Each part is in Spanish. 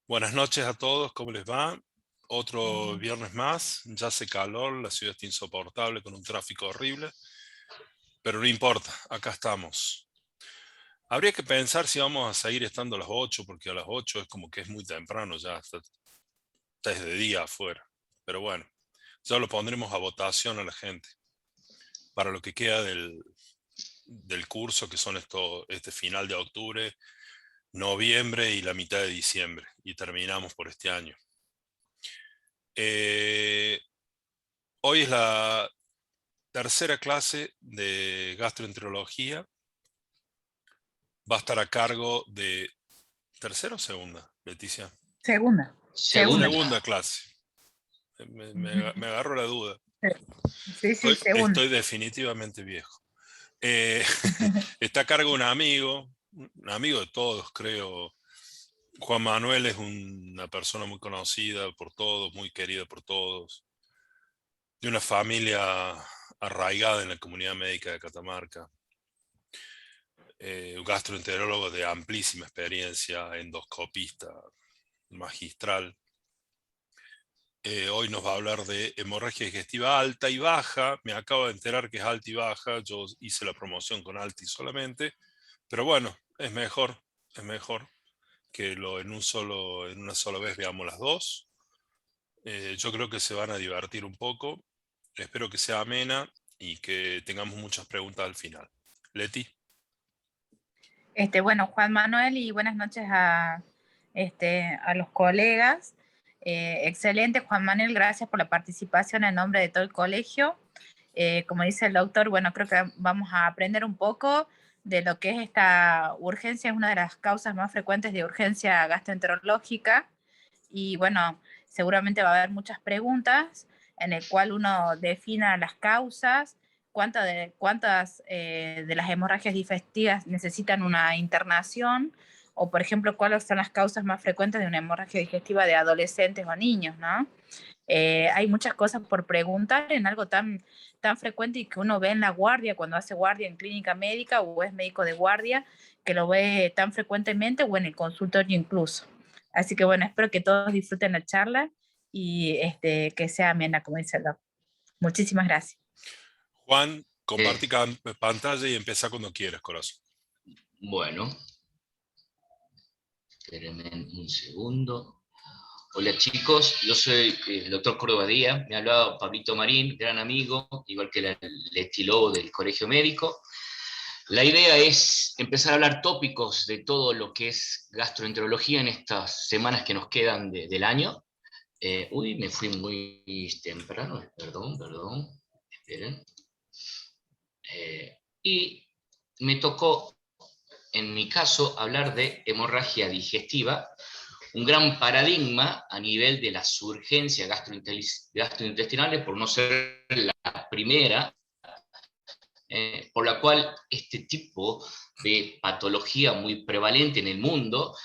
Buenas noches a todos, ¿cómo les va? Otro viernes más, ya hace calor, la ciudad está insoportable con un tráfico horrible, pero no importa, acá estamos. Habría que pensar si vamos a seguir estando a las 8, porque a las 8 es como que es muy temprano, ya está es de día afuera. Pero bueno, ya lo pondremos a votación a la gente para lo que queda del curso, que son este final de octubre, noviembre y la mitad de diciembre, y terminamos por este año. Eh, Hoy es la tercera clase de gastroenterología. Va a estar a cargo de... ¿Tercera o segunda, Leticia? Segunda, segunda. Segunda clase. Me agarro la duda. Sí, sí, segunda. Estoy definitivamente viejo. Eh, Está a cargo un amigo de todos, creo. Juan Manuel es una persona muy conocida por todos, muy querida por todos, de una familia arraigada en la comunidad médica de Catamarca. Un gastroenterólogo de amplísima experiencia, endoscopista, magistral. Hoy nos va a hablar de hemorragia digestiva alta y baja. Me acabo de enterar que es alta y baja. Yo hice la promoción con alta y solamente. Pero bueno, es mejor que en una sola vez veamos las dos. Yo creo que se van a divertir un poco. Espero que sea amena y que tengamos muchas preguntas al final. Leti. Bueno, Juan Manuel, y buenas noches a los colegas. Excelente, Juan Manuel, gracias por la participación en nombre de todo el colegio. Como dice el doctor, bueno, creo que vamos a aprender un poco de lo que es esta urgencia, es una de las causas más frecuentes de urgencia gastroenterológica. Y bueno, seguramente va a haber muchas preguntas en el cual uno defina las causas, cuántas de las hemorragias digestivas necesitan una internación, o por ejemplo, cuáles son las causas más frecuentes de una hemorragia digestiva de adolescentes o niños, ¿no? Hay muchas cosas por preguntar en algo tan frecuente y que uno ve en la guardia, cuando hace guardia en clínica médica o es médico de guardia, que lo ve tan frecuentemente o en el consultorio incluso. Así que bueno, espero que todos disfruten la charla y que sea amena, como dice el doctor. Muchísimas gracias. Juan, Eh, compartí pantalla y empieza cuando quieras, corazón. bueno, espérenme un segundo. Hola chicos, yo soy el doctor Córdoba Díaz, me ha hablado Pablito Marín, gran amigo, igual que el estilólogo del Colegio Médico. La idea es empezar a hablar tópicos de todo lo que es gastroenterología en estas semanas que nos quedan del año. Me fui muy temprano, perdón, esperen. Y me tocó, en mi caso, hablar de hemorragia digestiva, un gran paradigma a nivel de las urgencias gastrointestinales, por no ser la primera, por la cual este tipo de patología muy prevalente en el mundo,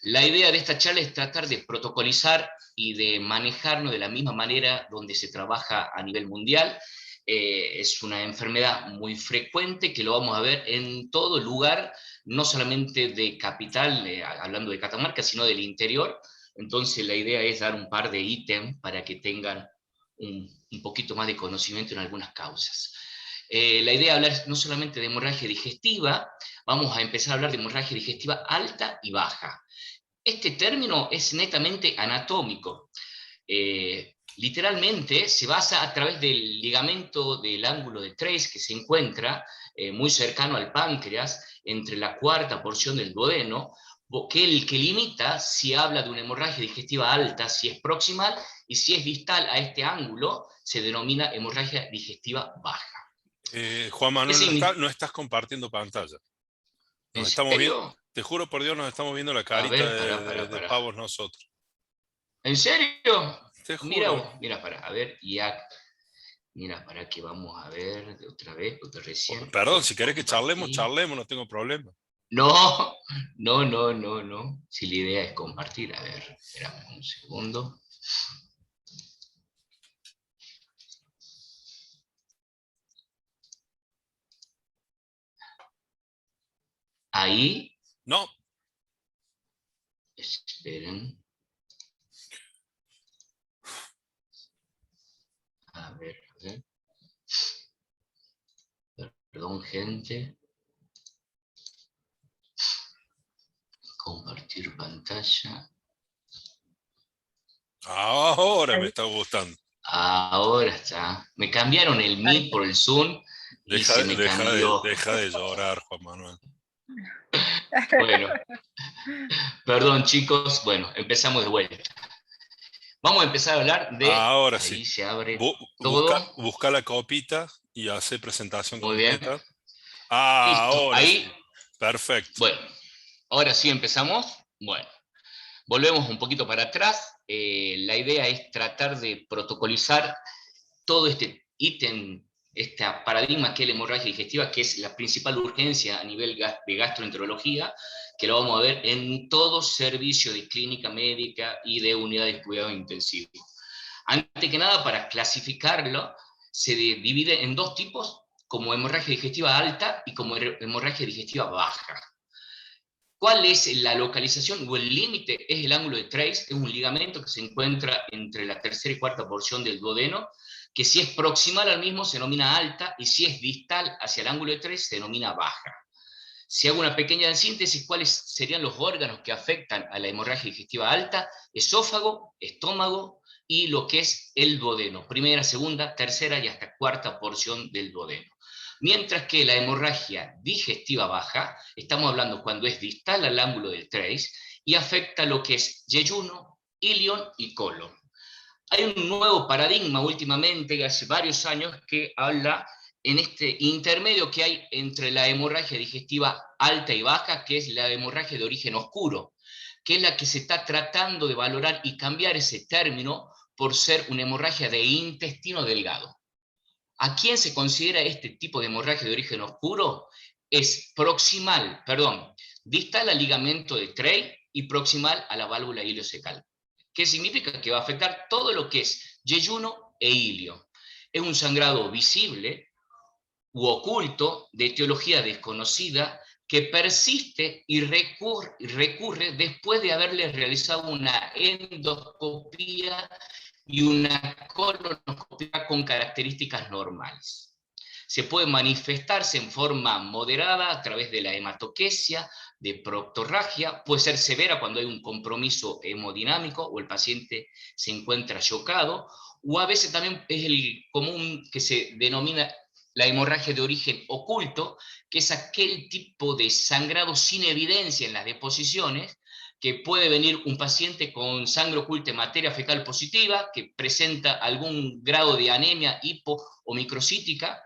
la idea de esta charla es tratar de protocolizar y de manejarnos de la misma manera donde se trabaja a nivel mundial. Es una enfermedad muy frecuente que lo vamos a ver en todo lugar, no solamente de capital, hablando de Catamarca, sino del interior. Entonces la idea es dar un par de ítems para que tengan un poquito más de conocimiento en algunas causas. La idea es hablar no solamente de hemorragia digestiva, vamos a empezar a hablar de hemorragia digestiva alta y baja. Este término es netamente anatómico. Literalmente se basa a través del ligamento del ángulo de Treis que se encuentra muy cercano al páncreas, entre la cuarta porción del duodeno, que el que limita si habla de una hemorragia digestiva alta, si es proximal, y si es distal a este ángulo, se denomina hemorragia digestiva baja. Juan ¿Qué Manuel, significa? no estás compartiendo pantalla. ¿En Nos estamos viendo, serio? te juro por Dios, nos estamos viendo la A carita ver, de pavos nosotros. ¿En serio? Te Mira juro. vos, mira, a ver, ya, mira, para que vamos a ver de otra vez, porque recién Perdón, yo si querés que charlemos, compartí. charlemos, no tengo problema. No, no. Si la idea es compartir, a ver, espérame un segundo. Ahí, No, esperen. A ver. Perdón, gente. Compartir pantalla. Ahora me Ahí. está gustando. Ahora está. Me cambiaron el Ahí. Meet por el Zoom y se me cambió. Deja de llorar, Juan Manuel. Bueno, perdón chicos. Bueno, empezamos de vuelta. Vamos a empezar a hablar de... Ahora sí. Ahí se abre Busca, todo. busca la copita y hace presentación Muy bien. completa. Listo. Ahora sí. Ahí. Perfecto. Bueno, ahora sí empezamos. Bueno, volvemos un poquito para atrás. La idea es tratar de protocolizar todo este ítem, este paradigma que es la hemorragia digestiva, que es la principal urgencia a nivel de gastroenterología, que lo vamos a ver en todo servicio de clínica médica y de unidades de cuidado intensivo. Antes que nada, para clasificarlo, se divide en dos tipos, como hemorragia digestiva alta y como hemorragia digestiva baja. ¿Cuál es la localización o el límite? Es el ángulo de Treis, es un ligamento que se encuentra entre la tercera y cuarta porción del duodeno, que si es proximal al mismo se denomina alta, y si es distal hacia el ángulo de Treis se denomina baja. Si hago una pequeña síntesis, ¿cuáles serían los órganos que afectan a la hemorragia digestiva alta? Esófago, estómago y lo que es el duodeno, primera, segunda, tercera y hasta cuarta porción del duodeno. Mientras que la hemorragia digestiva baja, estamos hablando cuando es distal al ángulo del Treis, y afecta lo que es yeyuno, ilion y colon. Hay un nuevo paradigma últimamente, hace varios años, que habla en este intermedio que hay entre la hemorragia digestiva alta y baja, que es la hemorragia de origen oscuro, que es la que se está tratando de valorar y cambiar ese término por ser una hemorragia de intestino delgado. ¿A quién se considera este tipo de hemorragia de origen oscuro? Es distal al ligamento de Treis y proximal a la válvula iliocecal. ¿Qué significa? Que va a afectar todo lo que es yeyuno e ilio. Es un sangrado visible u oculto, de etiología desconocida, que persiste y recurre después de haberle realizado una endoscopía y una colonoscopia con características normales. Se puede manifestarse en forma moderada a través de la hematoquesia, de proctorragia, puede ser severa cuando hay un compromiso hemodinámico o el paciente se encuentra chocado, o a veces también es el común que se denomina la hemorragia de origen oculto, que es aquel tipo de sangrado sin evidencia en las deposiciones, que puede venir un paciente con sangre oculta en materia fecal positiva, que presenta algún grado de anemia hipo o microcítica,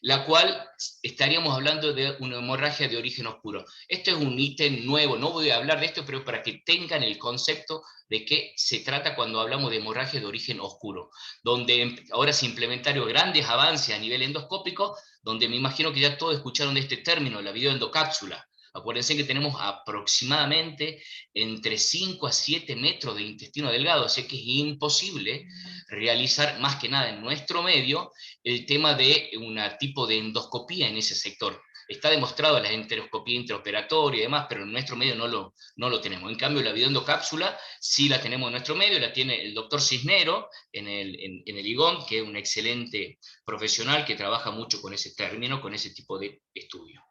la cual estaríamos hablando de una hemorragia de origen oscuro. Este es un ítem nuevo, no voy a hablar de esto, pero para que tengan el concepto de qué se trata cuando hablamos de hemorragia de origen oscuro, donde ahora se implementaron grandes avances a nivel endoscópico, donde me imagino que ya todos escucharon de este término, la videoendocápsula. Acuérdense que tenemos aproximadamente entre 5 a 7 metros de intestino delgado, así que es imposible realizar, más que nada en nuestro medio, el tema de un tipo de endoscopía en ese sector. Está demostrado la enteroscopía intraoperatoria y demás, pero en nuestro medio no lo tenemos. En cambio, la videoendocápsula sí la tenemos en nuestro medio, la tiene el doctor Cisnero en el IGON, que es un excelente profesional que trabaja mucho con ese término, con ese tipo de estudio.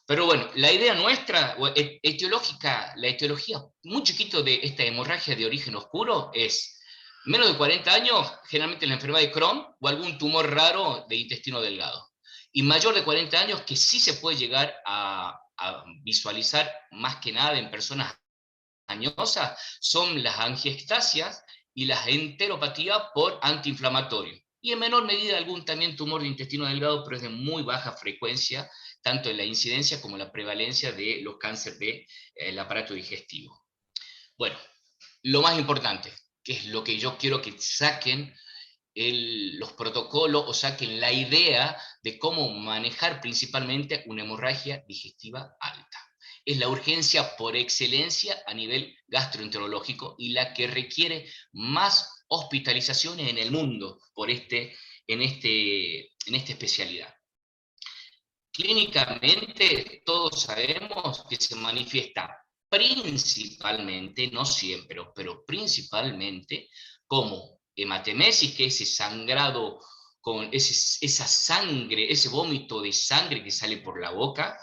Pero bueno, la idea nuestra, etiológica, la etiología muy chiquito de esta hemorragia de origen oscuro es menos de 40 años, generalmente la enfermedad de Crohn o algún tumor raro de intestino delgado. Y mayor de 40 años, que sí se puede llegar a visualizar más que nada en personas añosas, son las angiectasias y las enteropatías por antiinflamatorio. Y en menor medida algún también tumor de intestino delgado, pero es de muy baja frecuencia, tanto en la incidencia como en la prevalencia de los cánceres del aparato digestivo. Bueno, lo más importante, que es lo que yo quiero que saquen los protocolos o saquen la idea de cómo manejar principalmente una hemorragia digestiva alta. Es la urgencia por excelencia a nivel gastroenterológico y la que requiere más hospitalizaciones en el mundo en esta especialidad. Clínicamente todos sabemos que se manifiesta principalmente, no siempre, pero principalmente como hematemesis, que es ese sangrado con esa sangre, ese vómito de sangre que sale por la boca,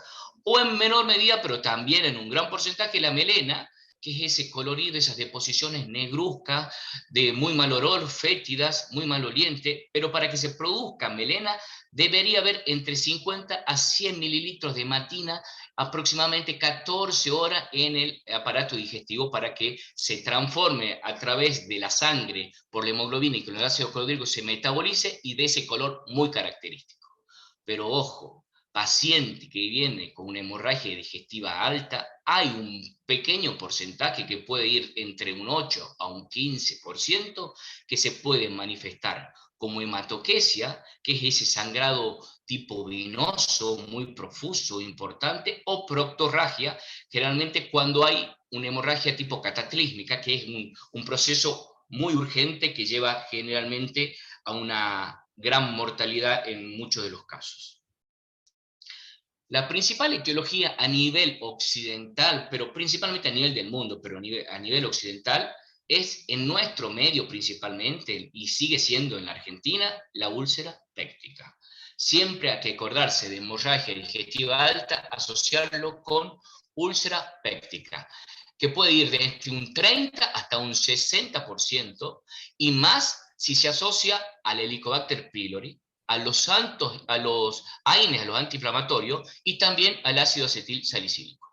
o en menor medida, pero también en un gran porcentaje, la melena, que es ese colorido, esas deposiciones negruzcas, de muy mal olor, fétidas, muy maloliente, pero para que se produzca melena debería haber entre 50 a 100 mililitros de hematina, aproximadamente 14 horas en el aparato digestivo para que se transforme a través de la sangre por la hemoglobina y que el ácido clorhídrico se metabolice y de ese color muy característico. Pero ojo, paciente que viene con una hemorragia digestiva alta, hay un pequeño porcentaje que puede ir entre un 8 a un 15% que se puede manifestar como hematoquesia, que es ese sangrado tipo venoso, muy profuso, importante, o proctorragia, generalmente cuando hay una hemorragia tipo cataclísmica, que es un proceso muy urgente que lleva generalmente a una gran mortalidad en muchos de los casos. La principal etiología a nivel occidental, pero principalmente a nivel del mundo, pero a nivel occidental, es en nuestro medio principalmente, y sigue siendo en la Argentina, la úlcera péptica. Siempre hay que acordarse de hemorragia digestiva alta, asociarlo con úlcera péptica, que puede ir desde un 30 hasta un 60%, y más si se asocia al Helicobacter pylori, a los AINES, a los antiinflamatorios, y también al ácido acetil salicílico.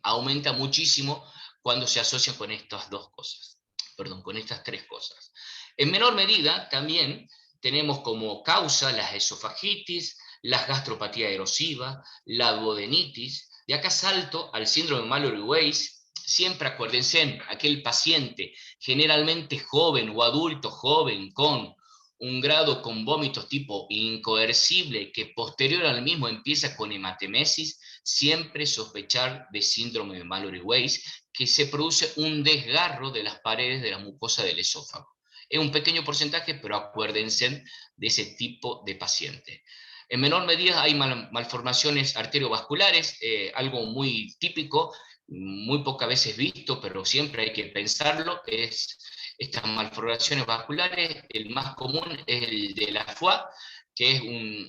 Aumenta muchísimo cuando se asocia con estas dos cosas, perdón, con estas tres cosas. En menor medida, también tenemos como causa las esofagitis, las gastropatías erosivas, la duodenitis. De acá salto al síndrome Mallory-Weiss. Siempre acuérdense, aquel paciente generalmente joven o adulto joven con un grado con vómitos tipo incoercible que posterior al mismo empieza con hematemesis, siempre sospechar de síndrome de Mallory-Weiss, que se produce un desgarro de las paredes de la mucosa del esófago. Es un pequeño porcentaje, pero acuérdense de ese tipo de paciente. En menor medida hay malformaciones arteriovasculares, algo muy típico, muy pocas veces visto, pero siempre hay que pensarlo, es estas malformaciones vasculares. El más común es el de la FUA, que es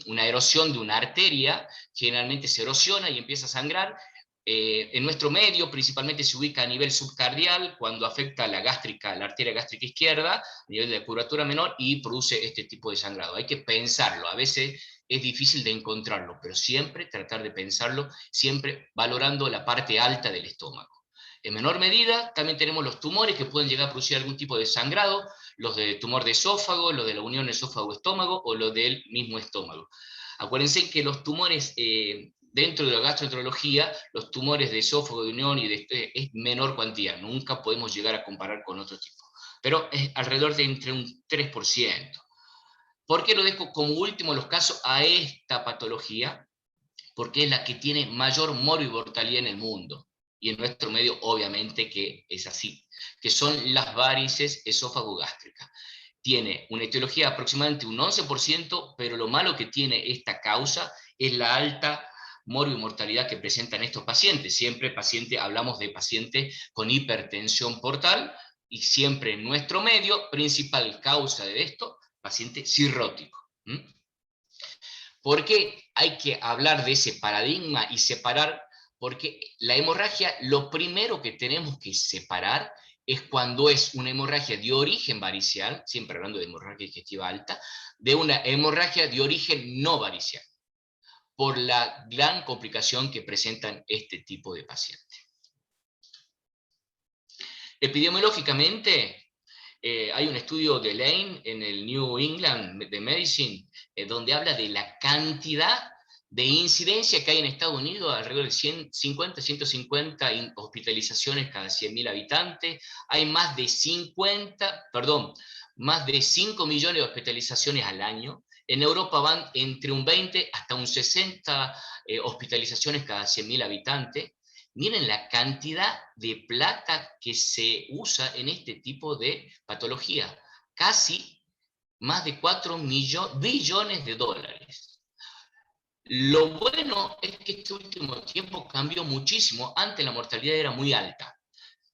una erosión de una arteria, generalmente se erosiona y empieza a sangrar. En nuestro medio principalmente se ubica a nivel subcardial, cuando afecta la arteria gástrica izquierda, a nivel de curvatura menor, y produce este tipo de sangrado. Hay que pensarlo, a veces es difícil de encontrarlo, pero siempre tratar de pensarlo, siempre valorando la parte alta del estómago. En menor medida, también tenemos los tumores que pueden llegar a producir algún tipo de sangrado, los de tumor de esófago, los de la unión esófago-estómago o los del mismo estómago. Acuérdense que los tumores, dentro de la gastroenterología, los tumores de esófago, de unión es menor cuantía, nunca podemos llegar a comparar con otro tipo, pero es alrededor de entre un 3%. ¿Por qué lo dejo como último los casos a esta patología? Porque es la que tiene mayor mortalidad en el mundo. Y en nuestro medio, obviamente, que es así, que son las varices esófago-gástricas. Tiene una etiología de aproximadamente un 11%, pero lo malo que tiene esta causa es la alta mortalidad que presentan estos pacientes. Siempre hablamos de pacientes con hipertensión portal, y siempre en nuestro medio, principal causa de esto, paciente cirrótico. ¿Por qué hay que hablar de ese paradigma y separar? Porque la hemorragia, lo primero que tenemos que separar es cuando es una hemorragia de origen varicial, siempre hablando de hemorragia digestiva alta, de una hemorragia de origen no varicial, por la gran complicación que presentan este tipo de pacientes. Epidemiológicamente, hay un estudio de Lane en el New England de Medicine, donde habla de la cantidad de incidencia que hay en Estados Unidos, alrededor de 150 hospitalizaciones cada 100.000 habitantes. Hay más de 5 millones de hospitalizaciones al año. En Europa van entre un 20 hasta un 60 hospitalizaciones cada 100.000 habitantes. Miren la cantidad de plata que se usa en este tipo de patología. Casi más de 4 billones de dólares. Lo bueno es que este último tiempo cambió muchísimo. Antes la mortalidad era muy alta.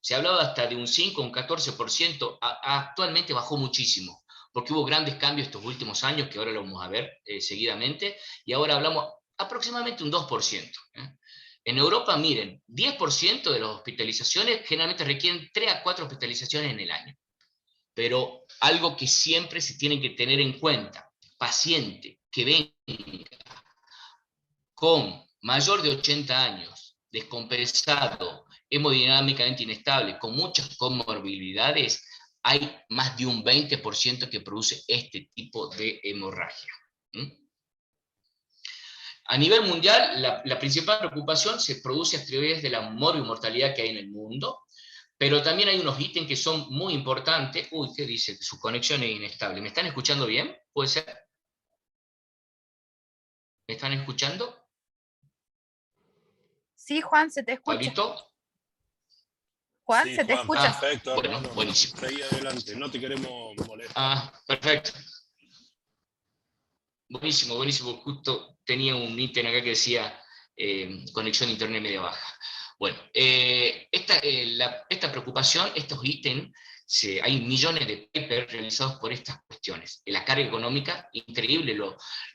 Se hablaba hasta de un 5, un 14%. Actualmente bajó muchísimo. porque hubo grandes cambios estos últimos años, que ahora lo vamos a ver seguidamente, y ahora hablamos aproximadamente un 2%. En Europa, miren, 10% de las hospitalizaciones generalmente requieren 3 a 4 hospitalizaciones en el año. Pero algo que siempre se tiene que tener en cuenta, paciente que venga con mayor de 80 años, descompensado, hemodinámicamente inestable, con muchas comorbilidades, hay más de un 20% que produce este tipo de hemorragia. A nivel mundial, la principal preocupación se produce a través de la morbimortalidad que hay en el mundo, pero también hay unos ítems que son muy importantes. Uy, ¿qué dice? Su conexión es inestable. ¿Me están escuchando bien? ¿Puede ser? ¿Me están escuchando? Sí, Juan, se te escucha. ¿Pablito? Juan, Sí, se te Juan, escucha. perfecto, Bueno, hermano. buenísimo. Seguí adelante, no te queremos molestar. Perfecto. Buenísimo, buenísimo. Justo tenía un ítem acá que decía conexión a internet media baja. Bueno, esta preocupación, estos ítems, hay millones de papers realizados por estas cuestiones. La carga económica, increíble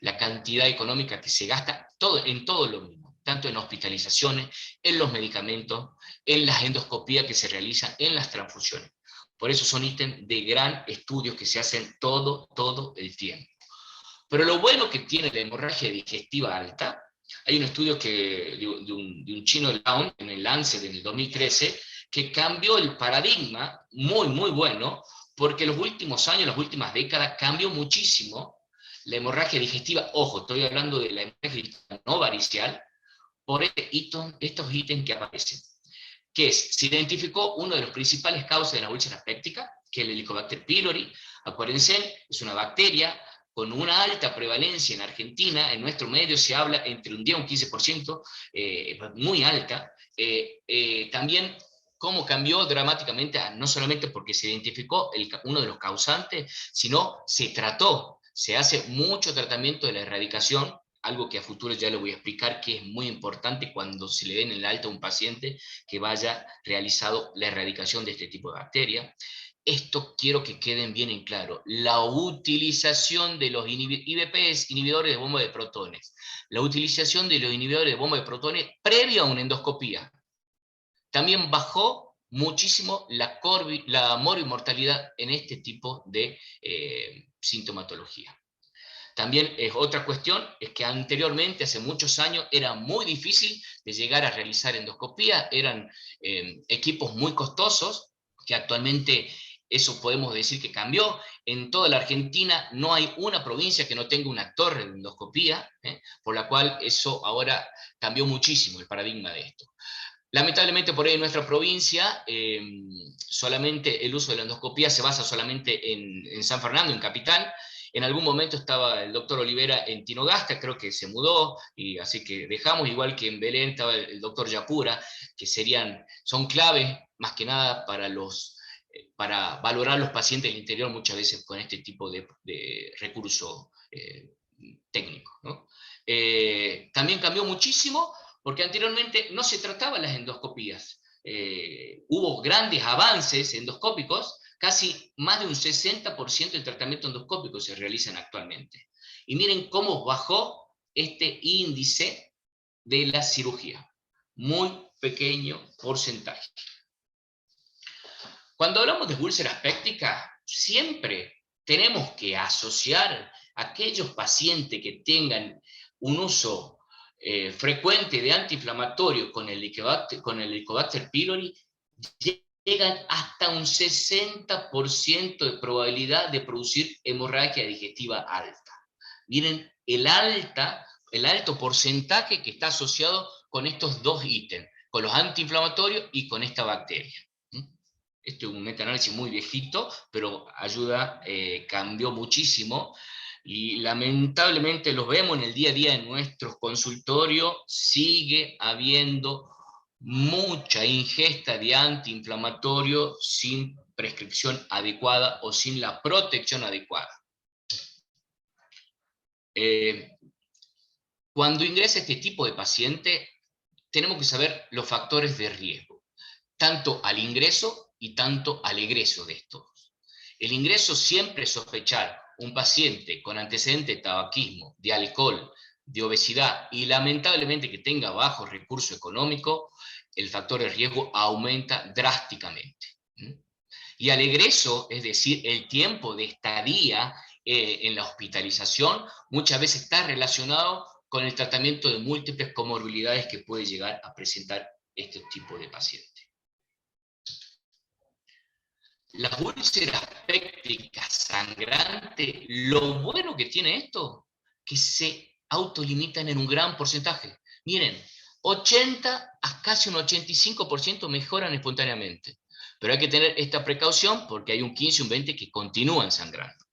la cantidad económica que se gasta en todo lo mismo, tanto en hospitalizaciones, en los medicamentos, en las endoscopías que se realizan, en las transfusiones. Por eso son ítems de gran estudio que se hacen todo el tiempo. Pero lo bueno que tiene la hemorragia digestiva alta, hay un estudio de un chino en el Lancet en el 2013, que cambió el paradigma, muy bueno, porque en los últimos años, las últimas décadas, cambió muchísimo la hemorragia digestiva. Ojo, estoy hablando de la hemorragia digestiva no varicial, por estos ítems que aparecen. Que se identificó uno de los principales causas de la úlceras pépticas, que es el Helicobacter pylori. Acuérdense, es una bacteria con una alta prevalencia en Argentina. En nuestro medio se habla entre un 10 y un 15%, muy alta. También cómo cambió dramáticamente, no solamente porque se identificó uno de los causantes, sino se trató, se hace mucho tratamiento de la erradicación, algo que a futuro ya le voy a explicar, que es muy importante cuando se le den el alta a un paciente que vaya realizado la erradicación de este tipo de bacterias. Esto quiero que queden bien en claro. La utilización de los IBPs, inhibidores de bomba de protones, la utilización de los inhibidores de bomba de protones previo a una endoscopía, también bajó muchísimo la morbimortalidad en este tipo de sintomatología. También es otra cuestión, es que anteriormente, hace muchos años, era muy difícil de llegar a realizar endoscopía, eran equipos muy costosos, que actualmente eso podemos decir que cambió. En toda la Argentina no hay una provincia que no tenga una torre de endoscopía, por la cual eso ahora cambió muchísimo el paradigma de esto. Lamentablemente por ahí en nuestra provincia solamente el uso de la endoscopía se basa solamente en San Fernando, en Capital. En algún momento estaba el doctor Olivera en Tinogasta, creo que se mudó, y así que dejamos, igual que en Belén estaba el doctor Yapura, que son claves más que nada para valorar los pacientes del interior muchas veces con este tipo de recurso técnico, ¿no? También cambió muchísimo porque anteriormente no se trataban las endoscopías. Hubo grandes avances endoscópicos, casi más de un 60% del tratamiento endoscópico se realizan actualmente. Y miren cómo bajó este índice de la cirugía. Muy pequeño porcentaje. Cuando hablamos de úlceras pépticas, siempre tenemos que asociar a aquellos pacientes que tengan un uso frecuente de antiinflamatorio con el Helicobacter pylori, llegan hasta un 60% de probabilidad de producir hemorragia digestiva alta. Miren el alto porcentaje que está asociado con estos dos ítems, con los antiinflamatorios y con esta bacteria. Este es un metaanálisis muy viejito, pero ayuda, cambió muchísimo. Y lamentablemente los vemos en el día a día en nuestros consultorios, sigue habiendo mucha ingesta de antiinflamatorio sin prescripción adecuada o sin la protección adecuada. Cuando ingresa este tipo de paciente, tenemos que saber los factores de riesgo, tanto al ingreso y tanto al egreso de estos. El ingreso siempre es sospechar un paciente con antecedente de tabaquismo, de alcohol, de obesidad y lamentablemente que tenga bajo recurso económico, el factor de riesgo aumenta drásticamente. Y al egreso, es decir, el tiempo de estadía en la hospitalización, muchas veces está relacionado con el tratamiento de múltiples comorbilidades que puede llegar a presentar este tipo de paciente. Las úlceras pépticas sangrantes, lo bueno que tiene esto, que se autolimitan en un gran porcentaje. Miren, 80 a casi un 85% mejoran espontáneamente. Pero hay que tener esta precaución porque hay un 15 un 20 que continúan sangrando.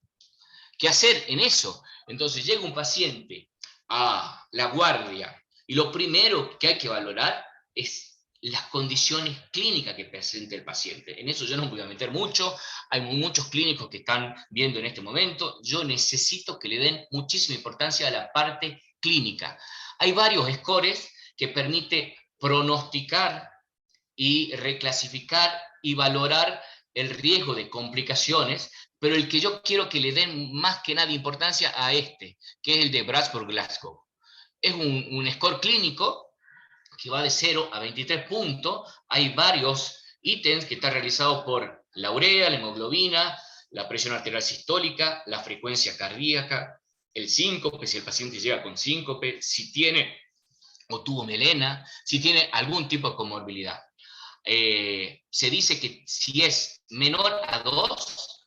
¿Qué hacer en eso? Entonces llega un paciente a la guardia y lo primero que hay que valorar es las condiciones clínicas que presenta el paciente. En eso yo no me voy a meter mucho, hay muchos clínicos que están viendo en este momento, yo necesito que le den muchísima importancia a la parte clínica. Hay varios scores que permiten pronosticar y reclasificar y valorar el riesgo de complicaciones, pero el que yo quiero que le den más que nada importancia a este, que es el de Bradford-Glasgow. Es un score clínico que va de 0 a 23 puntos, hay varios ítems que están realizados por la urea, la hemoglobina, la presión arterial sistólica, la frecuencia cardíaca, el síncope, si el paciente llega con síncope, si tiene o tuvo melena, si tiene algún tipo de comorbilidad. Se dice que si es menor a 2,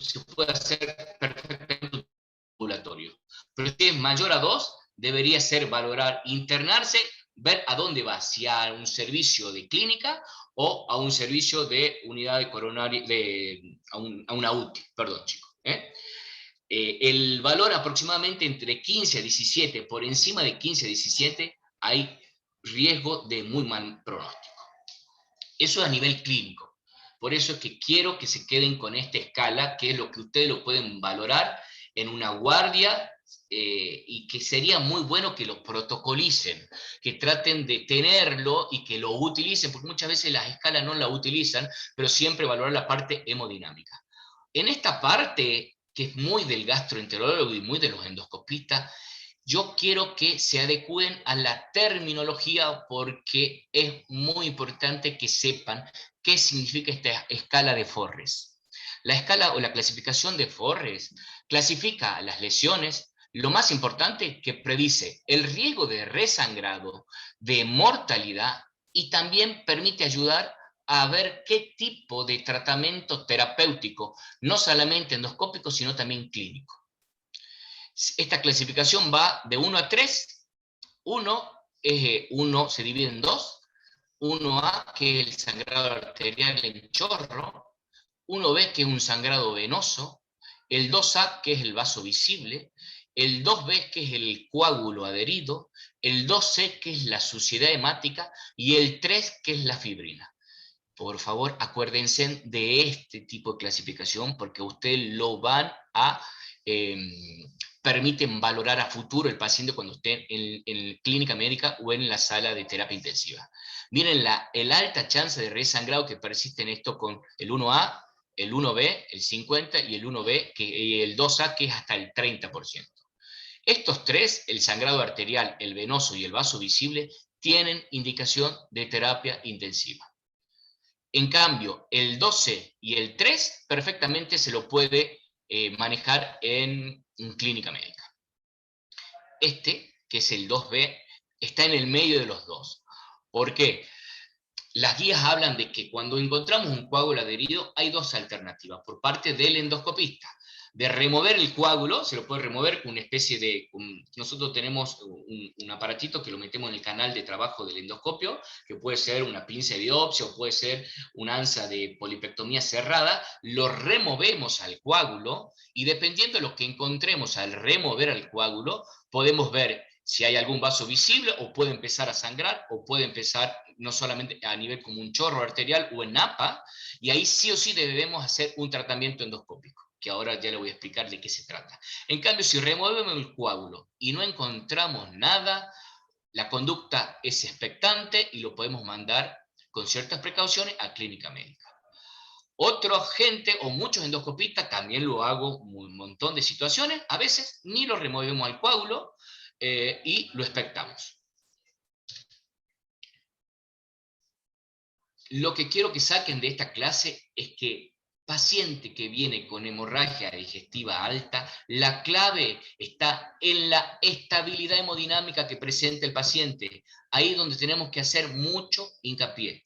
se puede hacer perfectamente ambulatorio. Pero si es mayor a 2, debería ser valorar, internarse, ver a dónde va, si a un servicio de clínica o a un servicio de unidad de coronaria, a una UTI, perdón chicos. El valor aproximadamente entre 15 a 17, por encima de 15 a 17, hay riesgo de muy mal pronóstico. Eso es a nivel clínico. Por eso es que quiero que se queden con esta escala, que es lo que ustedes lo pueden valorar en una guardia, y que sería muy bueno que lo protocolicen, que traten de tenerlo y que lo utilicen, porque muchas veces las escalas no la utilizan, pero siempre valorar la parte hemodinámica. En esta parte, que es muy del gastroenterólogo y muy de los endoscopistas, yo quiero que se adecúen a la terminología porque es muy importante que sepan qué significa esta escala de Forres. La escala o la clasificación de Forres clasifica las lesiones, lo más importante que predice el riesgo de resangrado, de mortalidad y también permite ayudar a ver qué tipo de tratamiento terapéutico, no solamente endoscópico, sino también clínico. Esta clasificación va de 1 a 3. 1 se divide en 2. 1A, que es el sangrado arterial en chorro. 1B, que es un sangrado venoso. El 2A, que es el vaso visible. El 2B, que es el coágulo adherido. El 2C, que es la suciedad hemática. Y el 3, que es la fibrina. Por favor, acuérdense de este tipo de clasificación porque ustedes lo van a permiten valorar a futuro el paciente cuando esté en clínica médica o en la sala de terapia intensiva. Miren el alta chance de resangrado que persiste en esto con el 1A, el 1B, el 50 y el 1B, y el 2A, que es hasta el 30%. Estos tres, el sangrado arterial, el venoso y el vaso visible, tienen indicación de terapia intensiva. En cambio, el 12 y el 3 perfectamente se lo puede manejar en clínica médica. Este, que es el 2B, está en el medio de los dos. ¿Por qué? Las guías hablan de que cuando encontramos un coágulo adherido hay dos alternativas por parte del endoscopista. De remover el coágulo, se lo puede remover con una especie de... nosotros tenemos un aparatito que lo metemos en el canal de trabajo del endoscopio, que puede ser una pinza de biopsia o puede ser una ansa de polipectomía cerrada, lo removemos al coágulo y dependiendo de lo que encontremos al remover al coágulo, podemos ver si hay algún vaso visible o puede empezar a sangrar o puede empezar no solamente a nivel como un chorro arterial o en APA, y ahí sí o sí debemos hacer un tratamiento endoscópico, que ahora ya le voy a explicar de qué se trata. En cambio, si removemos el coágulo y no encontramos nada, la conducta es expectante y lo podemos mandar con ciertas precauciones a clínica médica. Otra gente o muchos endoscopistas también lo hago en un montón de situaciones, a veces ni lo removemos al coágulo y lo expectamos. Lo que quiero que saquen de esta clase es que paciente que viene con hemorragia digestiva alta, la clave está en la estabilidad hemodinámica que presenta el paciente. Ahí es donde tenemos que hacer mucho hincapié.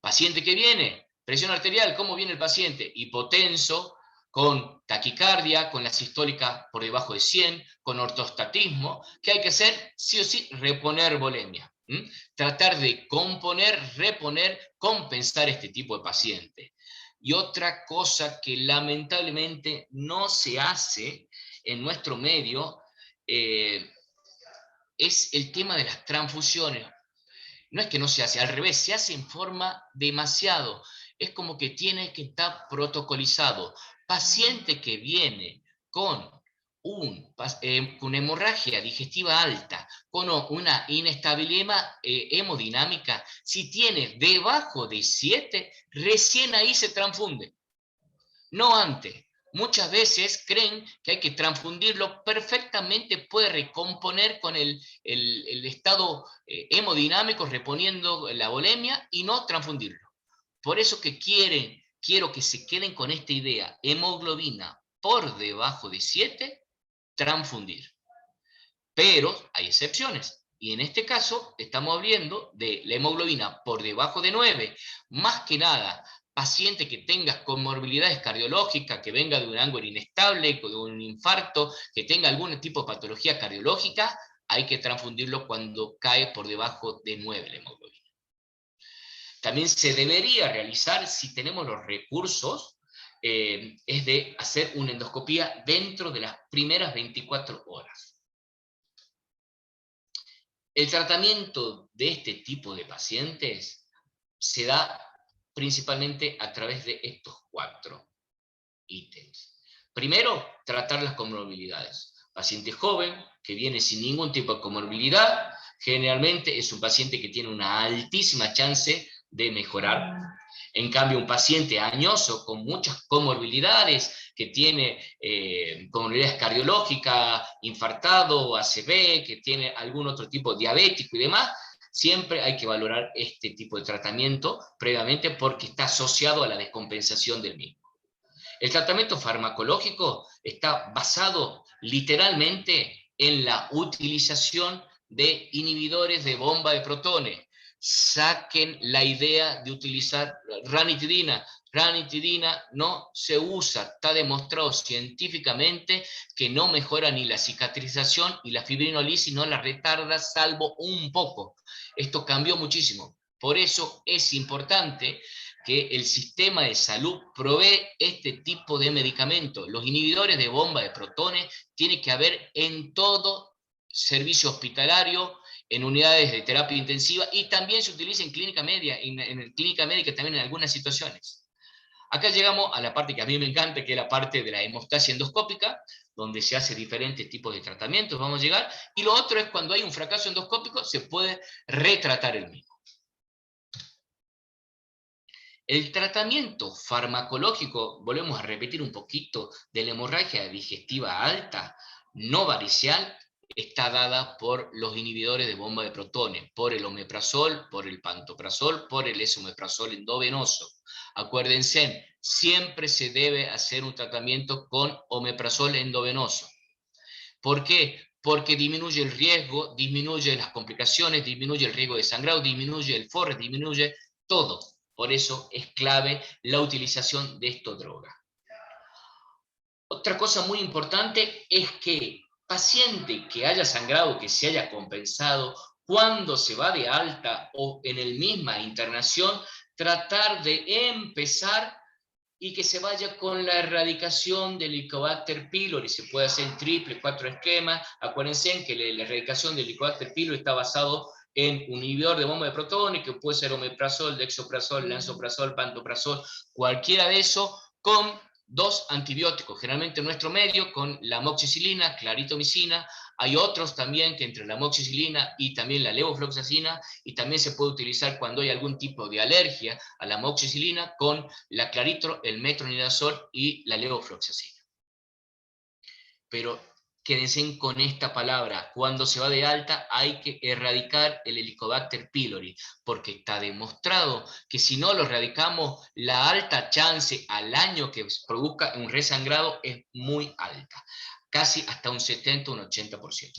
Paciente que viene, presión arterial, ¿cómo viene el paciente? Hipotenso, con taquicardia, con la sistólica por debajo de 100, con ortostatismo. ¿Qué hay que hacer? Sí o sí, reponer volemia. Tratar de componer, reponer, compensar este tipo de paciente. Y otra cosa que lamentablemente no se hace en nuestro medio es el tema de las transfusiones. No es que no se hace, al revés, se hace en forma demasiado. Es como que tiene que estar protocolizado. Paciente que viene con una hemorragia digestiva alta, con una inestabilidad hemodinámica, si tiene debajo de 7, recién ahí se transfunde. No antes. Muchas veces creen que hay que transfundirlo, perfectamente puede recomponer con el estado hemodinámico, reponiendo la volemia y no transfundirlo. Por eso que quiero que se queden con esta idea, hemoglobina por debajo de 7, transfundir. Pero hay excepciones. Y en este caso estamos hablando de la hemoglobina por debajo de 9, más que nada paciente que tenga comorbilidades cardiológicas, que venga de un ángulo inestable, de un infarto, que tenga algún tipo de patología cardiológica, hay que transfundirlo cuando cae por debajo de 9 la hemoglobina. También se debería realizar, si tenemos los recursos, es de hacer una endoscopía dentro de las primeras 24 horas. El tratamiento de este tipo de pacientes se da principalmente a través de estos 4 ítems. Primero, tratar las comorbilidades. Paciente joven que viene sin ningún tipo de comorbilidad, generalmente es un paciente que tiene una altísima chance de mejorar. En cambio, un paciente añoso con muchas comorbilidades, que tiene comorbilidades cardiológicas, infartado, ACV, que tiene algún otro tipo diabético y demás, siempre hay que valorar este tipo de tratamiento previamente porque está asociado a la descompensación del mismo. El tratamiento farmacológico está basado literalmente en la utilización de inhibidores de bomba de protones. Saquen la idea de utilizar ranitidina. Ranitidina no se usa, está demostrado científicamente que no mejora ni la cicatrización y la fibrinolisis no la retarda, salvo un poco. Esto cambió muchísimo. Por eso es importante que el sistema de salud provee este tipo de medicamentos. Los inhibidores de bomba de protones tiene que haber en todo servicio hospitalario, en unidades de terapia intensiva, y también se utiliza en clínica médica, en clínica médica también en algunas situaciones. Acá llegamos a la parte que a mí me encanta, que es la parte de la hemostasia endoscópica, donde se hace diferentes tipos de tratamientos, vamos a llegar, y lo otro es cuando hay un fracaso endoscópico, se puede retratar el mismo. El tratamiento farmacológico, volvemos a repetir un poquito, de la hemorragia digestiva alta, no varicial, está dada por los inhibidores de bomba de protones, por el omeprazol, por el pantoprazol, por el esomeprazol endovenoso. Acuérdense, siempre se debe hacer un tratamiento con omeprazol endovenoso. ¿Por qué? Porque disminuye el riesgo, disminuye las complicaciones, disminuye el riesgo de sangrado, disminuye el FORRE, disminuye todo. Por eso es clave la utilización de esta droga. Otra cosa muy importante es que paciente que haya sangrado, que se haya compensado, cuando se va de alta o en el misma internación, tratar de empezar y que se vaya con la erradicación del Helicobacter pylori. Se puede hacer en triple, 4 esquemas. Acuérdense que la erradicación del Helicobacter pylori está basado en un inhibidor de bomba de protones, que puede ser omeprazol, dexoprazol, lansoprazol, pantoprazol, cualquiera de eso, con 2 antibióticos, generalmente en nuestro medio, con la amoxicilina, claritomicina, Hay otros también que entre la amoxicilina y también la levofloxacina, y también se puede utilizar cuando hay algún tipo de alergia a la amoxicilina con la claritro, el metronidazol y la levofloxacina. Pero quédense con esta palabra: cuando se va de alta hay que erradicar el Helicobacter pylori, porque está demostrado que si no lo erradicamos, la alta chance al año que produzca un resangrado es muy alta, casi hasta un 70 o un 80%.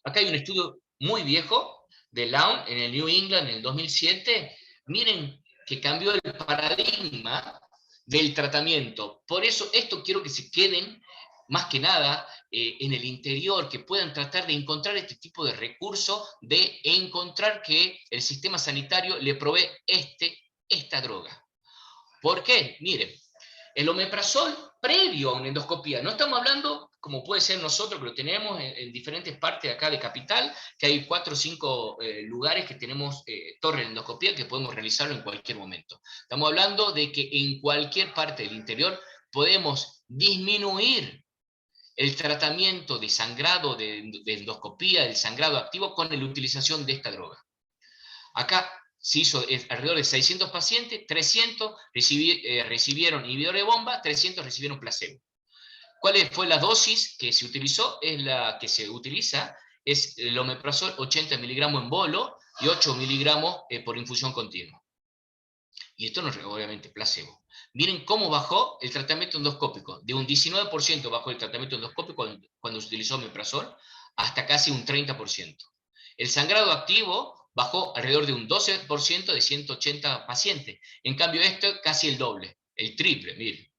Acá hay un estudio muy viejo de Lawn en el New England en el 2007. Miren que cambió el paradigma del tratamiento. Por eso esto quiero que se queden más que nada en el interior, que puedan tratar de encontrar este tipo de recursos, de encontrar que el sistema sanitario le provee esta droga. ¿Por qué? Miren, el omeprazol previo a una endoscopía, no estamos hablando como puede ser nosotros, que lo tenemos en diferentes partes de acá de Capital, que hay 4 o 5 lugares que tenemos torre de endoscopía que podemos realizarlo en cualquier momento. Estamos hablando de que en cualquier parte del interior podemos disminuir el tratamiento de sangrado, de endoscopía, del sangrado activo con la utilización de esta droga. Acá se hizo alrededor de 600 pacientes, 300 recibieron inhibidor de bomba, 300 recibieron placebo. ¿Cuál fue la dosis que se utilizó? Es la que se utiliza, es el omeprazol 80 miligramos en bolo y 8 miligramos por infusión continua. Y esto no es obviamente placebo. Miren cómo bajó el tratamiento endoscópico. De un 19% bajó el tratamiento endoscópico cuando se utilizó omeprazol, hasta casi un 30%. El sangrado activo bajó alrededor de un 12% de 180 pacientes. En cambio, esto casi el doble, el triple, miren.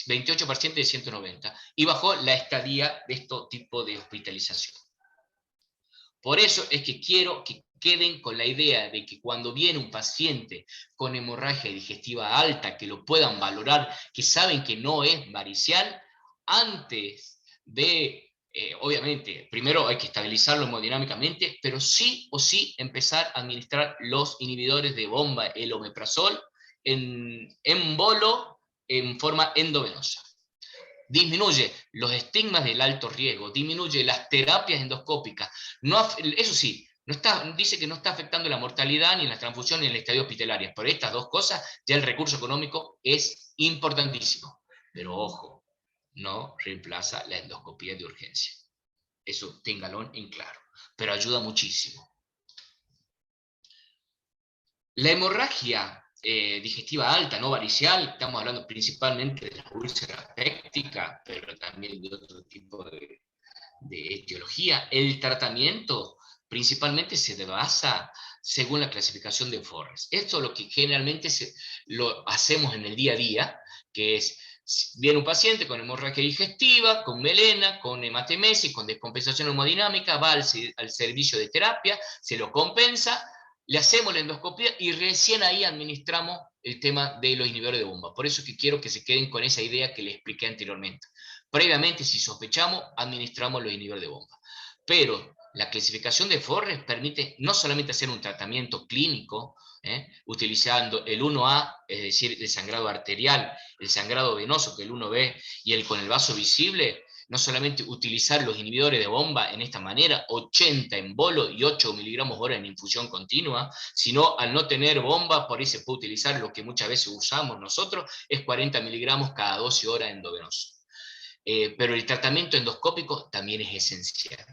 28 pacientes de 190. Y bajó la estadía de este tipo de hospitalización. Por eso es que quiero que queden con la idea de que cuando viene un paciente con hemorragia digestiva alta, que lo puedan valorar, que saben que no es varicial, antes de, obviamente, primero hay que estabilizarlo hemodinámicamente, pero sí o sí empezar a administrar los inhibidores de bomba, el omeprazol, en bolo, en forma endovenosa. Disminuye los estigmas del alto riesgo, disminuye las terapias endoscópicas. No, eso sí, dice que no está afectando la mortalidad, ni la transfusión, ni el estadio hospitalario. Por estas dos cosas, ya el recurso económico es importantísimo. Pero ojo, no reemplaza la endoscopía de urgencia. Eso téngalo en claro. Pero ayuda muchísimo. La hemorragia digestiva alta, no varicial, estamos hablando principalmente de la úlcera péptica, pero también de otro tipo de etiología. El tratamiento principalmente se basa según la clasificación de Forres. Esto es lo que generalmente lo hacemos en el día a día, que es, viene un paciente con hemorragia digestiva, con melena, con hematemesis, con descompensación hemodinámica, va al servicio de terapia, se lo compensa, le hacemos la endoscopia y recién ahí administramos el tema de los inhibidores de bomba. Por eso es que quiero que se queden con esa idea que les expliqué anteriormente. Previamente, si sospechamos, administramos los inhibidores de bomba. Pero la clasificación de Forres permite no solamente hacer un tratamiento clínico, utilizando el 1A, es decir, el sangrado arterial, el sangrado venoso, que el 1B, y el con el vaso visible, no solamente utilizar los inhibidores de bomba en esta manera, 80 en bolo y 8 miligramos hora en infusión continua, sino al no tener bomba, por ahí se puede utilizar lo que muchas veces usamos nosotros, es 40 miligramos cada 12 horas endovenoso. Pero el tratamiento endoscópico también es esencial.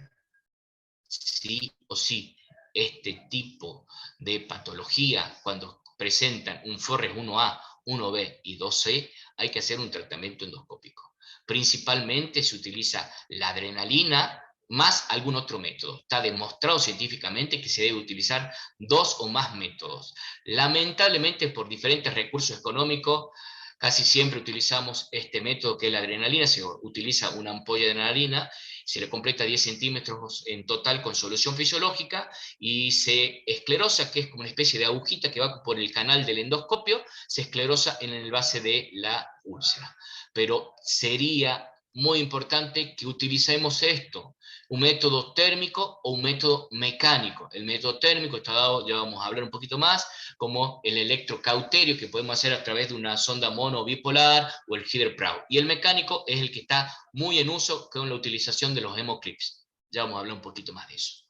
Sí o sí, este tipo de patología, cuando presentan un Forres 1A, 1B y 2C, hay que hacer un tratamiento endoscópico. Principalmente se utiliza la adrenalina más algún otro método. Está demostrado científicamente que se debe utilizar 2 o más métodos. Lamentablemente, por diferentes recursos económicos, casi siempre utilizamos este método que es la adrenalina. Se utiliza una ampolla de adrenalina, se le completa 10 centímetros en total con solución fisiológica y se esclerosa, que es como una especie de agujita que va por el canal del endoscopio, se esclerosa en el base de la úlcera. Pero sería muy importante que utilicemos esto. un método térmico o un método mecánico. El método térmico está dado, ya vamos a hablar un poquito más, como el electrocauterio que podemos hacer a través de una sonda mono bipolar o el Hydro-Proud. Y el mecánico es el que está muy en uso con la utilización de los hemoclips. Ya vamos a hablar un poquito más de eso.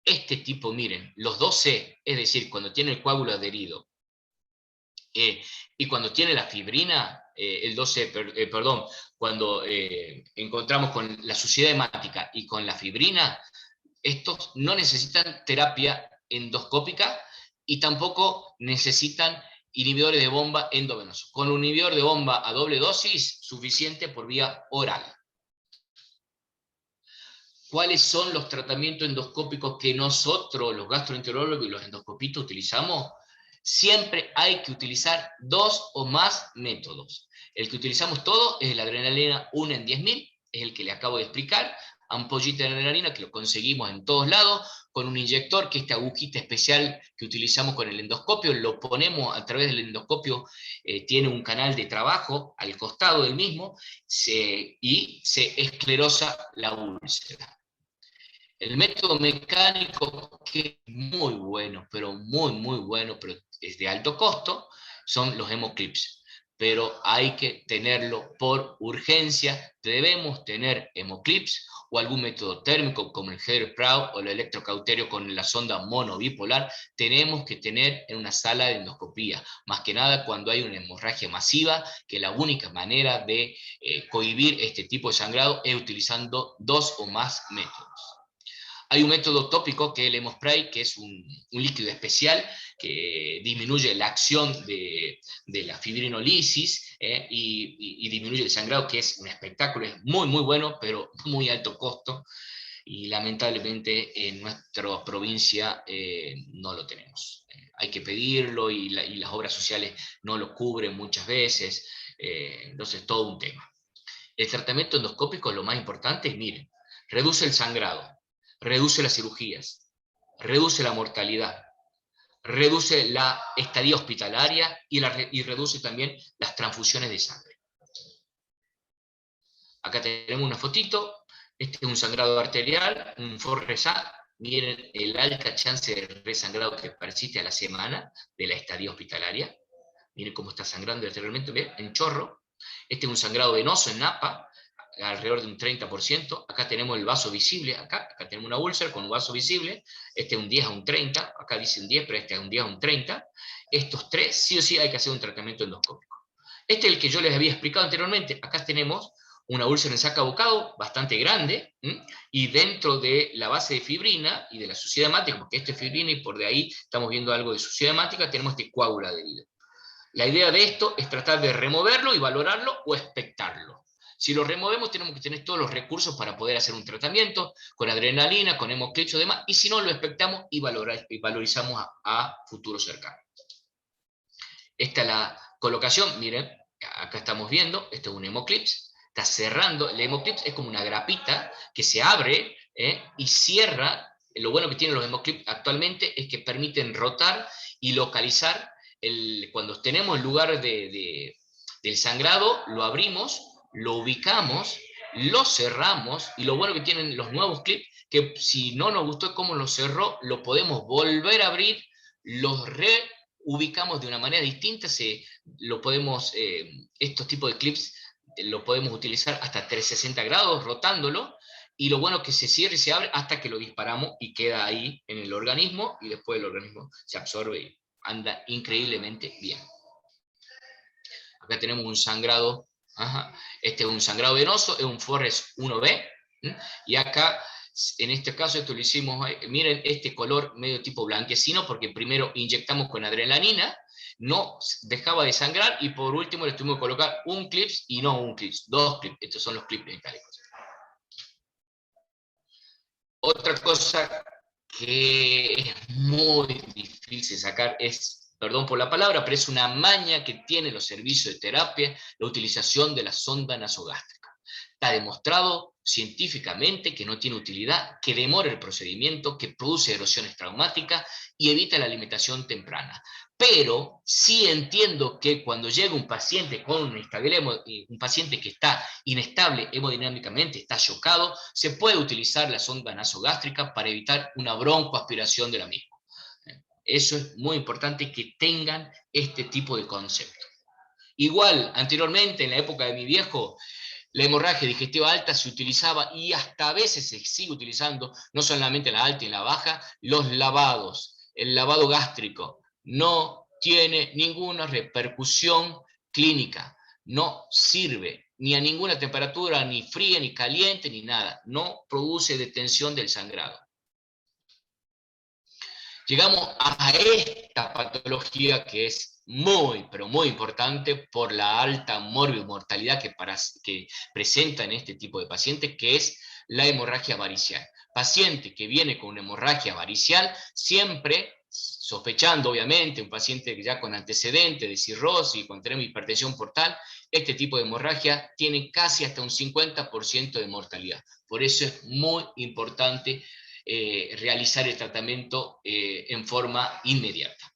Este tipo, miren, los 2C, es decir, cuando tiene el coágulo adherido y cuando tiene la fibrina, el 12, perdón, cuando encontramos con la suciedad hemática y con la fibrina, estos no necesitan terapia endoscópica y tampoco necesitan inhibidores de bomba endovenosos. Con un inhibidor de bomba a doble dosis, suficiente por vía oral. ¿Cuáles son los tratamientos endoscópicos que nosotros, los gastroenterólogos y los endoscopistas, utilizamos? Siempre hay que utilizar 2 o más métodos. El que utilizamos todo es la adrenalina 1 en 10.000, es el que le acabo de explicar, ampollita de adrenalina que lo conseguimos en todos lados, con un inyector, que esta agujita especial que utilizamos con el endoscopio, lo ponemos a través del endoscopio, tiene un canal de trabajo al costado del mismo, y se esclerosa la úlcera. El método mecánico, que es muy bueno, pero muy bueno, pero es de alto costo, son los hemoclips. Pero hay que tenerlo por urgencia. Debemos tener hemoclips o algún método térmico como el Hydro-Proud o el electrocauterio con la sonda monobipolar. Tenemos que tener en una sala de endoscopía, más que nada cuando hay una hemorragia masiva, que la única manera de cohibir este tipo de sangrado es utilizando 2 o más métodos. Hay un método tópico que es el Hemospray, que es un líquido especial que disminuye la acción de la fibrinolisis y disminuye el sangrado, que es un espectáculo, es muy bueno, pero muy alto costo, y lamentablemente en nuestra provincia no lo tenemos. Hay que pedirlo y las obras sociales no lo cubren muchas veces, entonces todo un tema. El tratamiento endoscópico, lo más importante es, miren, reduce el sangrado, reduce las cirugías, reduce la mortalidad, reduce la estadía hospitalaria y reduce también las transfusiones de sangre. Acá tenemos una fotito, este es un sangrado arterial, un FORRESA, miren el alta chance de resangrado que persiste a la semana de la estadía hospitalaria, miren cómo está sangrando arterialmente, ¿ven? En chorro. Este es un sangrado venoso en napa, alrededor de un 30%, acá tenemos el vaso visible, acá tenemos una úlcera con un vaso visible, este es un 10 a un 30, acá dice un 10, pero este es un 10 a un 30, estos tres sí o sí hay que hacer un tratamiento endoscópico. Este es el que yo les había explicado anteriormente, acá tenemos una úlcera en saca bocado bastante grande, y dentro de la base de fibrina y de la suciedad hemática, porque esto es fibrina y por de ahí estamos viendo algo de suciedad hemática, tenemos este coágulo adherido. La idea de esto es tratar de removerlo y valorarlo o expectarlo. Si lo removemos, tenemos que tener todos los recursos para poder hacer un tratamiento con adrenalina, con hemoclips y demás, y si no, lo expectamos y valorizamos a futuro cercano. Esta es la colocación, miren, acá estamos viendo, esto es un hemoclips, está cerrando, el hemoclips es como una grapita que se abre y cierra. Lo bueno que tienen los hemoclips actualmente es que permiten rotar y localizar, cuando tenemos el lugar del sangrado, lo abrimos, lo ubicamos, lo cerramos, y lo bueno que tienen los nuevos clips, que si no nos gustó cómo lo cerró, lo podemos volver a abrir, los reubicamos de una manera distinta, estos tipos de clips lo podemos utilizar hasta 360 grados, rotándolo, y lo bueno es que se cierra y se abre hasta que lo disparamos y queda ahí en el organismo, y después el organismo se absorbe y anda increíblemente bien. Acá tenemos un sangrado. Este es un sangrado venoso, es un Forres 1B, y acá, en este caso, esto lo hicimos, miren este color medio tipo blanquecino, porque primero inyectamos con adrenalina, no dejaba de sangrar, y por último le tuvimos que colocar un clips, y no un clips, 2 clips, estos son los clips metálicos. Otra cosa que es muy difícil de sacar es, perdón por la palabra, pero es una maña que tienen los servicios de terapia, la utilización de la sonda nasogástrica. Está demostrado científicamente que no tiene utilidad, que demora el procedimiento, que produce erosiones traumáticas y evita la alimentación temprana. Pero sí entiendo que cuando llega un paciente con un paciente que está inestable hemodinámicamente, está chocado, se puede utilizar la sonda nasogástrica para evitar una broncoaspiración de la misma. Eso es muy importante, que tengan este tipo de concepto. Igual, anteriormente, en la época de mi viejo, la hemorragia digestiva alta se utilizaba, y hasta a veces se sigue utilizando, no solamente la alta y la baja, los lavados. El lavado gástrico no tiene ninguna repercusión clínica, no sirve ni a ninguna temperatura, ni fría, ni caliente, ni nada. No produce detención del sangrado. Llegamos a esta patología que es muy, pero muy importante por la alta mortalidad que presenta en este tipo de pacientes, que es la hemorragia varicial. Paciente que viene con una hemorragia varicial, siempre sospechando, obviamente, un paciente ya con antecedentes de cirrosis, cuando tenemos hipertensión portal, este tipo de hemorragia tiene casi hasta un 50% de mortalidad. Por eso es muy importante realizar el tratamiento en forma inmediata.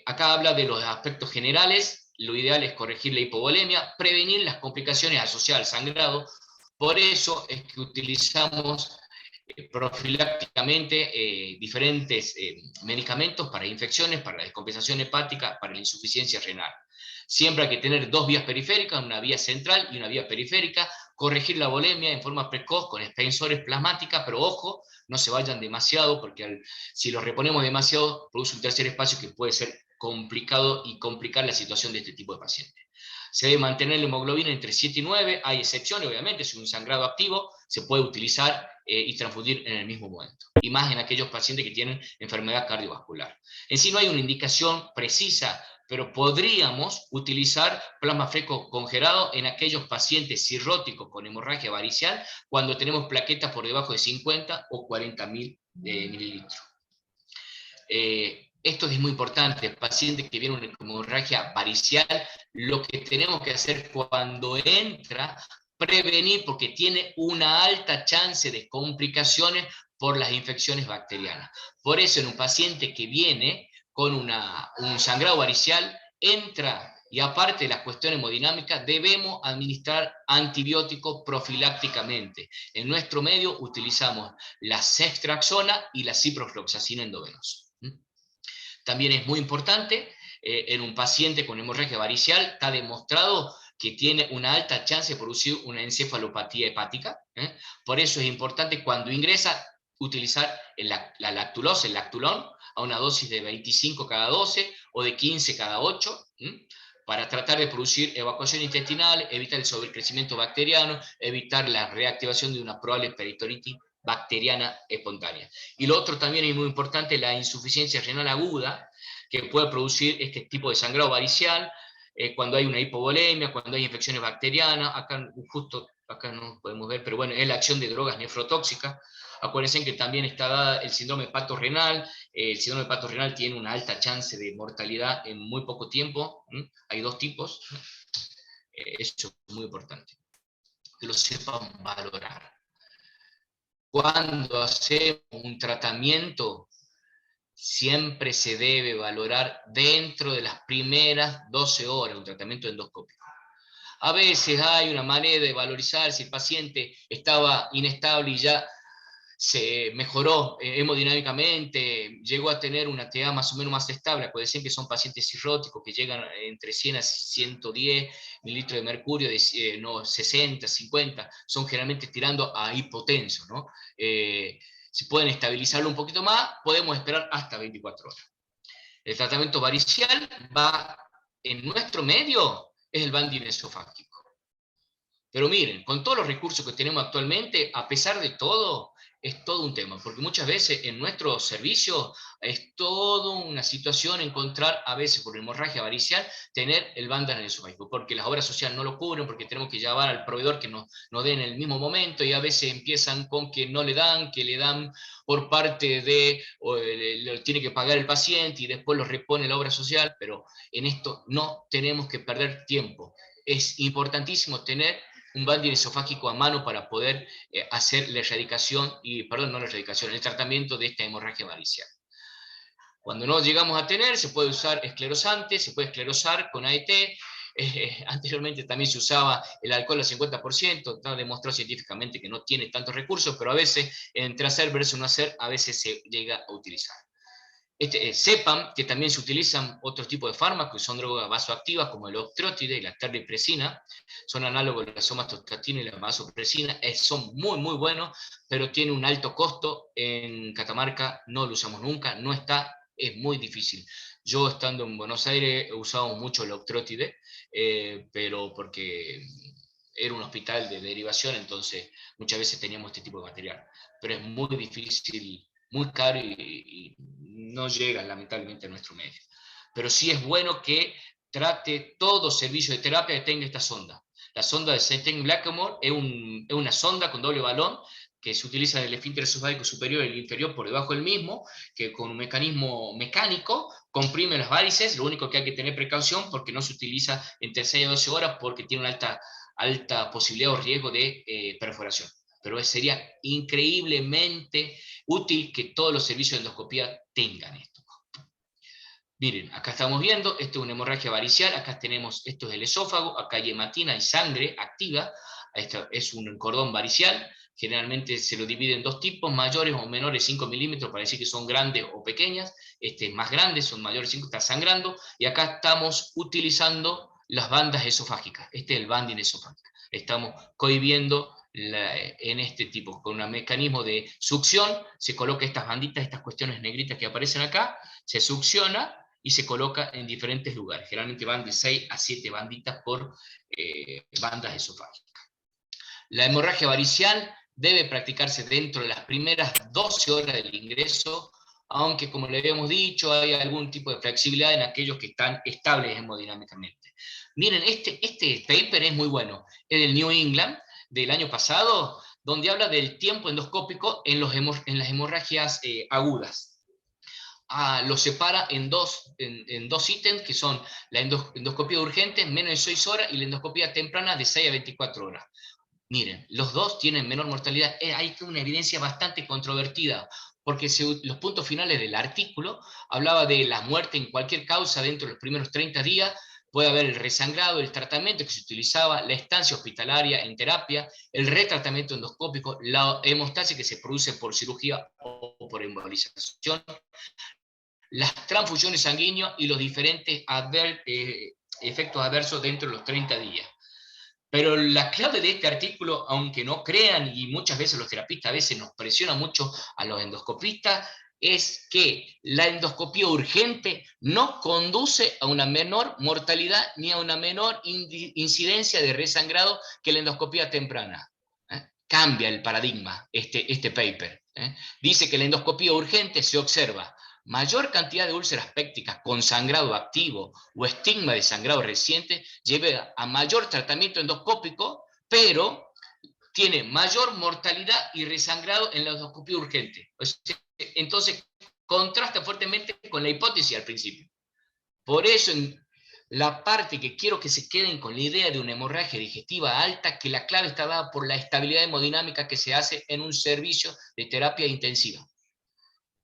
Acá habla de los aspectos generales. Lo ideal es corregir la hipovolemia, prevenir las complicaciones asociadas al sangrado. Por eso es que utilizamos profilácticamente diferentes medicamentos para infecciones, para la descompensación hepática, para la insuficiencia renal. Siempre hay que tener dos vías periféricas, una vía central y una vía periférica, corregir la volemia en forma precoz con expensores plasmática, pero ojo, no se vayan demasiado, porque si los reponemos demasiado, produce un tercer espacio que puede ser complicado y complicar la situación de este tipo de pacientes. Se debe mantener la hemoglobina entre 7 y 9, hay excepciones, obviamente, si es un sangrado activo, se puede utilizar y transfundir en el mismo momento, y más en aquellos pacientes que tienen enfermedad cardiovascular. En sí no hay una indicación precisa, pero podríamos utilizar plasma fresco congelado en aquellos pacientes cirróticos con hemorragia varicial cuando tenemos plaquetas por debajo de 50 o 40.000 mililitros. Esto es muy importante. El paciente que viene con hemorragia varicial, lo que tenemos que hacer cuando entra, prevenir, porque tiene una alta chance de complicaciones por las infecciones bacterianas. Por eso en un paciente que viene con un sangrado varicial, entra, y aparte de la cuestión hemodinámica, debemos administrar antibióticos profilácticamente. En nuestro medio utilizamos la ceftriaxona y la ciprofloxacina endovenosa. También es muy importante, en un paciente con hemorragia varicial, está demostrado que tiene una alta chance de producir una encefalopatía hepática. Por eso es importante cuando ingresa utilizar la lactulosa, el lactulón, a una dosis de 25 cada 12 o de 15 cada 8, para tratar de producir evacuación intestinal, evitar el sobrecrecimiento bacteriano, evitar la reactivación de una probable peritonitis bacteriana espontánea. Y lo otro también es muy importante, la insuficiencia renal aguda, que puede producir este tipo de sangrado varicial, cuando hay una hipovolemia, cuando hay infecciones bacterianas. Justo acá no podemos ver, pero bueno, es la acción de drogas nefrotóxicas. Acuérdense que también está dada el síndrome hepatorenal. El síndrome hepatorenal tiene una alta chance de mortalidad en muy poco tiempo. Hay dos tipos. Eso es muy importante, que lo sepan valorar. Cuando hacemos un tratamiento, siempre se debe valorar dentro de las primeras 12 horas un tratamiento endoscópico. A veces hay una manera de valorizar si el paciente estaba inestable y ya se mejoró hemodinámicamente, llegó a tener una TA más o menos más estable. Acuérdense que son pacientes cirróticos que llegan entre 100 a 110 mililitros de mercurio, 60, 50, son generalmente tirando a hipotenso, ¿no? Si pueden estabilizarlo un poquito más, podemos esperar hasta 24 horas. El tratamiento varicial va, en nuestro medio, es el banding esofágico. Pero miren, con todos los recursos que tenemos actualmente, a pesar de todo, es todo un tema, porque muchas veces en nuestro servicio es toda una situación encontrar, a veces por hemorragia varicial, tener el banding esofágico, porque las obras sociales no lo cubren, porque tenemos que llevar al proveedor que nos dé en el mismo momento, y a veces empiezan con que no le dan, que le dan por parte de, lo tiene que pagar el paciente, y después lo repone la obra social. Pero en esto no tenemos que perder tiempo. Es importantísimo tener un banding esofágico a mano para poder hacer la erradicación, el tratamiento de esta hemorragia varicial. Cuando no llegamos a tener, se puede usar esclerosante, se puede esclerosar con AET. Anteriormente también se usaba el alcohol al 50%, está demostrado científicamente que no tiene tantos recursos, pero a veces entre hacer versus no hacer, a veces se llega a utilizar. Sepan que también se utilizan otros tipos de fármacos, que son drogas vasoactivas como el octreotide y la terlipresina, son análogos de la somatostatina y la vasopresina, son muy muy buenos, pero tienen un alto costo. En Catamarca no lo usamos nunca, no está, es muy difícil. Yo estando en Buenos Aires he usado mucho el octreotide, pero porque era un hospital de derivación, entonces muchas veces teníamos este tipo de material, pero es muy difícil, muy caro y no llega lamentablemente a nuestro medio. Pero sí es bueno que trate todo servicio de terapia que tenga esta sonda. La sonda de Saint-Blackmore es una sonda con doble balón que se utiliza en el esfínter esofágico superior y el inferior por debajo del mismo, que con un mecanismo mecánico comprime las varices. Lo único que hay que tener precaución porque no se utiliza entre 6 a 12 horas porque tiene una alta posibilidad o riesgo de perforación. Pero sería increíblemente útil que todos los servicios de endoscopía tengan esto. Miren, acá estamos viendo, esto es una hemorragia varicial, acá tenemos, esto es el esófago, acá hay hematina y sangre activa, esto es un cordón varicial, generalmente se lo divide en dos tipos, mayores o menores 5 milímetros, para decir que son grandes o pequeñas, este es más grande, son mayores 5, está sangrando, y acá estamos utilizando las bandas esofágicas, este es el banding esofágico, estamos cohibiendo en este tipo, con un mecanismo de succión, se coloca estas banditas, estas cuestiones negritas que aparecen acá, se succiona y se coloca en diferentes lugares. Generalmente van de 6 a 7 banditas por bandas esofágicas. La hemorragia varicial debe practicarse dentro de las primeras 12 horas del ingreso, aunque como le habíamos dicho, hay algún tipo de flexibilidad en aquellos que están estables hemodinámicamente. Miren, este paper es muy bueno, es del New England, del año pasado, donde habla del tiempo endoscópico en las hemorragias agudas. Lo separa en dos ítems, que son la endoscopía urgente, menos de 6 horas, y la endoscopía temprana, de 6 a 24 horas. Miren, los dos tienen menor mortalidad. Hay una evidencia bastante controvertida, porque los puntos finales del artículo hablaba de la muerte en cualquier causa dentro de los primeros 30 días, puede haber el resangrado, el tratamiento que se utilizaba, la estancia hospitalaria en terapia, el retratamiento endoscópico, la hemostasis que se produce por cirugía o por embolización, las transfusiones sanguíneas y los diferentes efectos adversos dentro de los 30 días. Pero la clave de este artículo, aunque no crean, y muchas veces los terapistas a veces nos presionan mucho a los endoscopistas, es que la endoscopía urgente no conduce a una menor mortalidad ni a una menor incidencia de resangrado que la endoscopía temprana. Cambia el paradigma este paper. Dice que la endoscopía urgente se observa mayor cantidad de úlceras pépticas con sangrado activo o estigma de sangrado reciente, lleva a mayor tratamiento endoscópico, pero tiene mayor mortalidad y resangrado en la endoscopía urgente. Entonces, contrasta fuertemente con la hipótesis al principio. Por eso, en la parte que quiero que se queden con la idea de una hemorragia digestiva alta, que la clave está dada por la estabilidad hemodinámica que se hace en un servicio de terapia intensiva.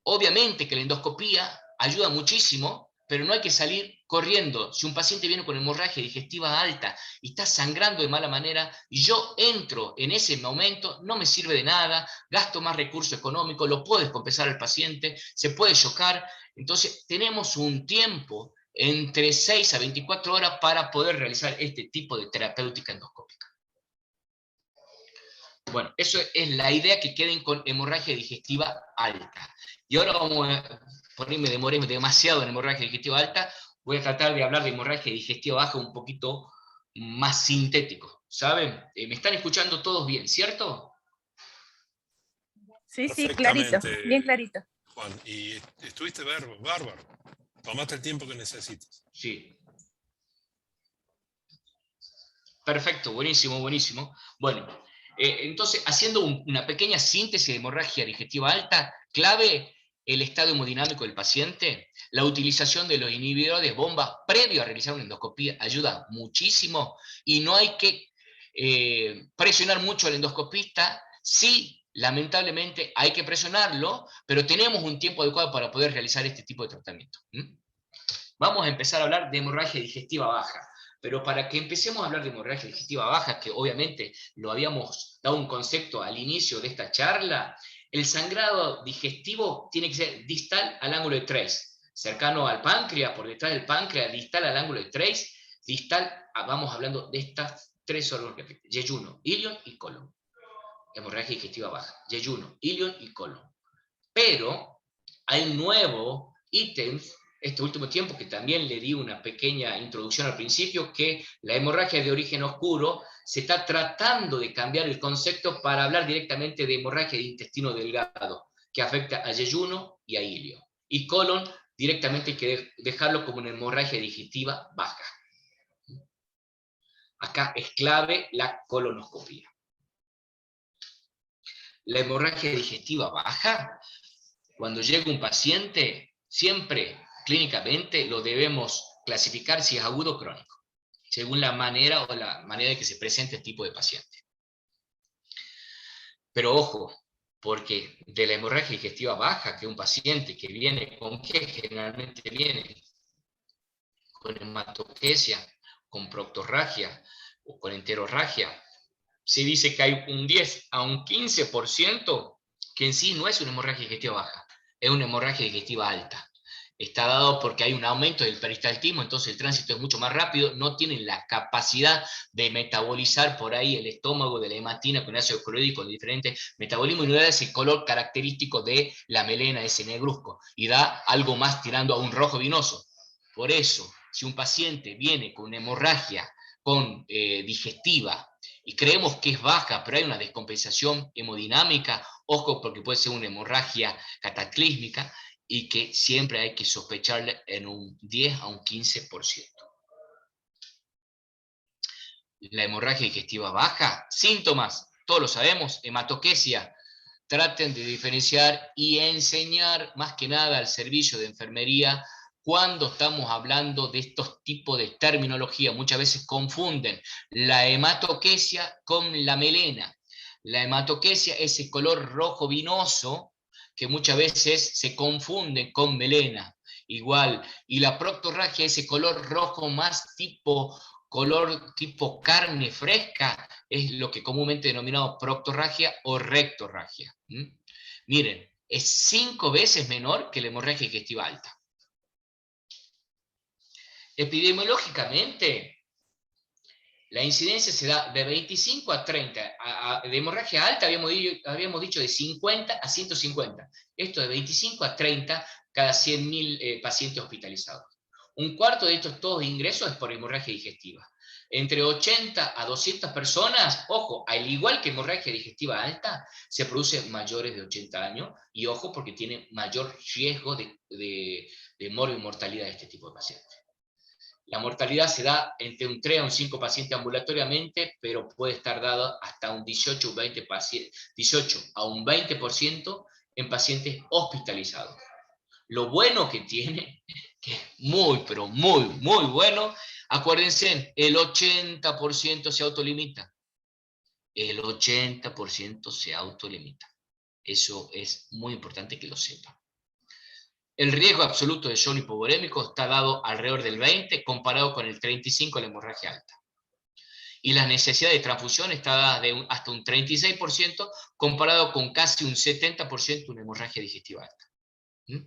Obviamente que la endoscopía ayuda muchísimo, pero no hay que salir corriendo. Si un paciente viene con hemorragia digestiva alta y está sangrando de mala manera, y yo entro en ese momento, no me sirve de nada, gasto más recurso económico, lo puedo descompensar al paciente, se puede chocar. Entonces tenemos un tiempo entre 6 a 24 horas para poder realizar este tipo de terapéutica endoscópica. Bueno, eso es la idea, que queden con hemorragia digestiva alta. Y ahora vamos a ponerme, demoré demasiado en hemorragia digestiva alta, voy a tratar de hablar de hemorragia digestiva baja un poquito más sintético. ¿Saben? ¿Me están escuchando todos bien, cierto? Sí, sí, clarito, bien clarito. Juan, y estuviste bárbaro. Tomaste el tiempo que necesitas. Sí. Perfecto, buenísimo, buenísimo. Bueno, entonces, haciendo una pequeña síntesis de hemorragia digestiva alta, clave el estado hemodinámico del paciente, la utilización de los inhibidores de bomba previo a realizar una endoscopía ayuda muchísimo, y no hay que presionar mucho al endoscopista si lamentablemente hay que presionarlo, pero tenemos un tiempo adecuado para poder realizar este tipo de tratamiento. Vamos a empezar a hablar de hemorragia digestiva baja. Pero para que empecemos a hablar de hemorragia digestiva baja, que obviamente lo habíamos dado un concepto al inicio de esta charla, el sangrado digestivo tiene que ser distal al ángulo de Treis, cercano al páncreas, por detrás del páncreas, distal al ángulo de Treis, distal, vamos hablando de estas tres órganos que afectan: yeyuno, ilion y colon. Hemorragia digestiva baja, yeyuno, ilion y colon. Pero hay un nuevo ítem este último tiempo, que también le di una pequeña introducción al principio, que la hemorragia de origen oscuro se está tratando de cambiar el concepto para hablar directamente de hemorragia de intestino delgado, que afecta a yeyuno y a ilio. Y colon directamente hay que dejarlo como una hemorragia digestiva baja. Acá es clave la colonoscopia. La hemorragia digestiva baja, cuando llega un paciente, siempre clínicamente lo debemos clasificar si es agudo o crónico, según la manera de que se presente el tipo de paciente. Pero ojo, porque de la hemorragia digestiva baja, que un paciente que viene con qué generalmente viene, con hematoquesia, con proctorragia o con enterorragia, se dice que hay un 10 a un 15% que en sí no es una hemorragia digestiva baja, es una hemorragia digestiva alta. Está dado porque hay un aumento del peristaltismo, entonces el tránsito es mucho más rápido, no tienen la capacidad de metabolizar por ahí el estómago de la hematina con ácido clorhídrico, con diferentes metabolismos, y no da ese color característico de la melena, ese negruzco, y da algo más tirando a un rojo vinoso. Por eso, si un paciente viene con una hemorragia digestiva, y creemos que es baja, pero hay una descompensación hemodinámica, ojo, porque puede ser una hemorragia cataclísmica, y que siempre hay que sospecharle en un 10 a un 15%. La hemorragia digestiva baja, síntomas, todos lo sabemos, hematoquesia. Traten de diferenciar y enseñar más que nada al servicio de enfermería cuando estamos hablando de estos tipos de terminología. Muchas veces confunden la hematoquesia con la melena. La hematoquesia es ese color rojo vinoso que muchas veces se confunde con melena, igual, y la proctorragia, ese color rojo más color tipo carne fresca, es lo que comúnmente denominamos proctorragia o rectorragia. Miren, es 5 veces menor que la hemorragia digestiva alta. Epidemiológicamente, la incidencia se da de 25 a 30. De hemorragia alta habíamos dicho de 50 a 150. Esto de 25 a 30 cada 100.000 pacientes hospitalizados. Un cuarto de estos todos ingresos es por hemorragia digestiva. Entre 80 a 200 personas, ojo, al igual que hemorragia digestiva alta, se produce mayores de 80 años, y ojo porque tiene mayor riesgo de morbo y mortalidad de este tipo de pacientes. La mortalidad se da entre un 3 a un 5 pacientes ambulatoriamente, pero puede estar dado hasta un 18 a un 20% en pacientes hospitalizados. Lo bueno que tiene, que es muy, pero muy, muy bueno, acuérdense, el 80% se autolimita. El 80% se autolimita. Eso es muy importante que lo sepan. El riesgo absoluto de shock hipovolémico está dado alrededor del 20, comparado con el 35 de la hemorragia alta. Y la necesidad de transfusión está dada de hasta un 36%, comparado con casi un 70% de una hemorragia digestiva alta.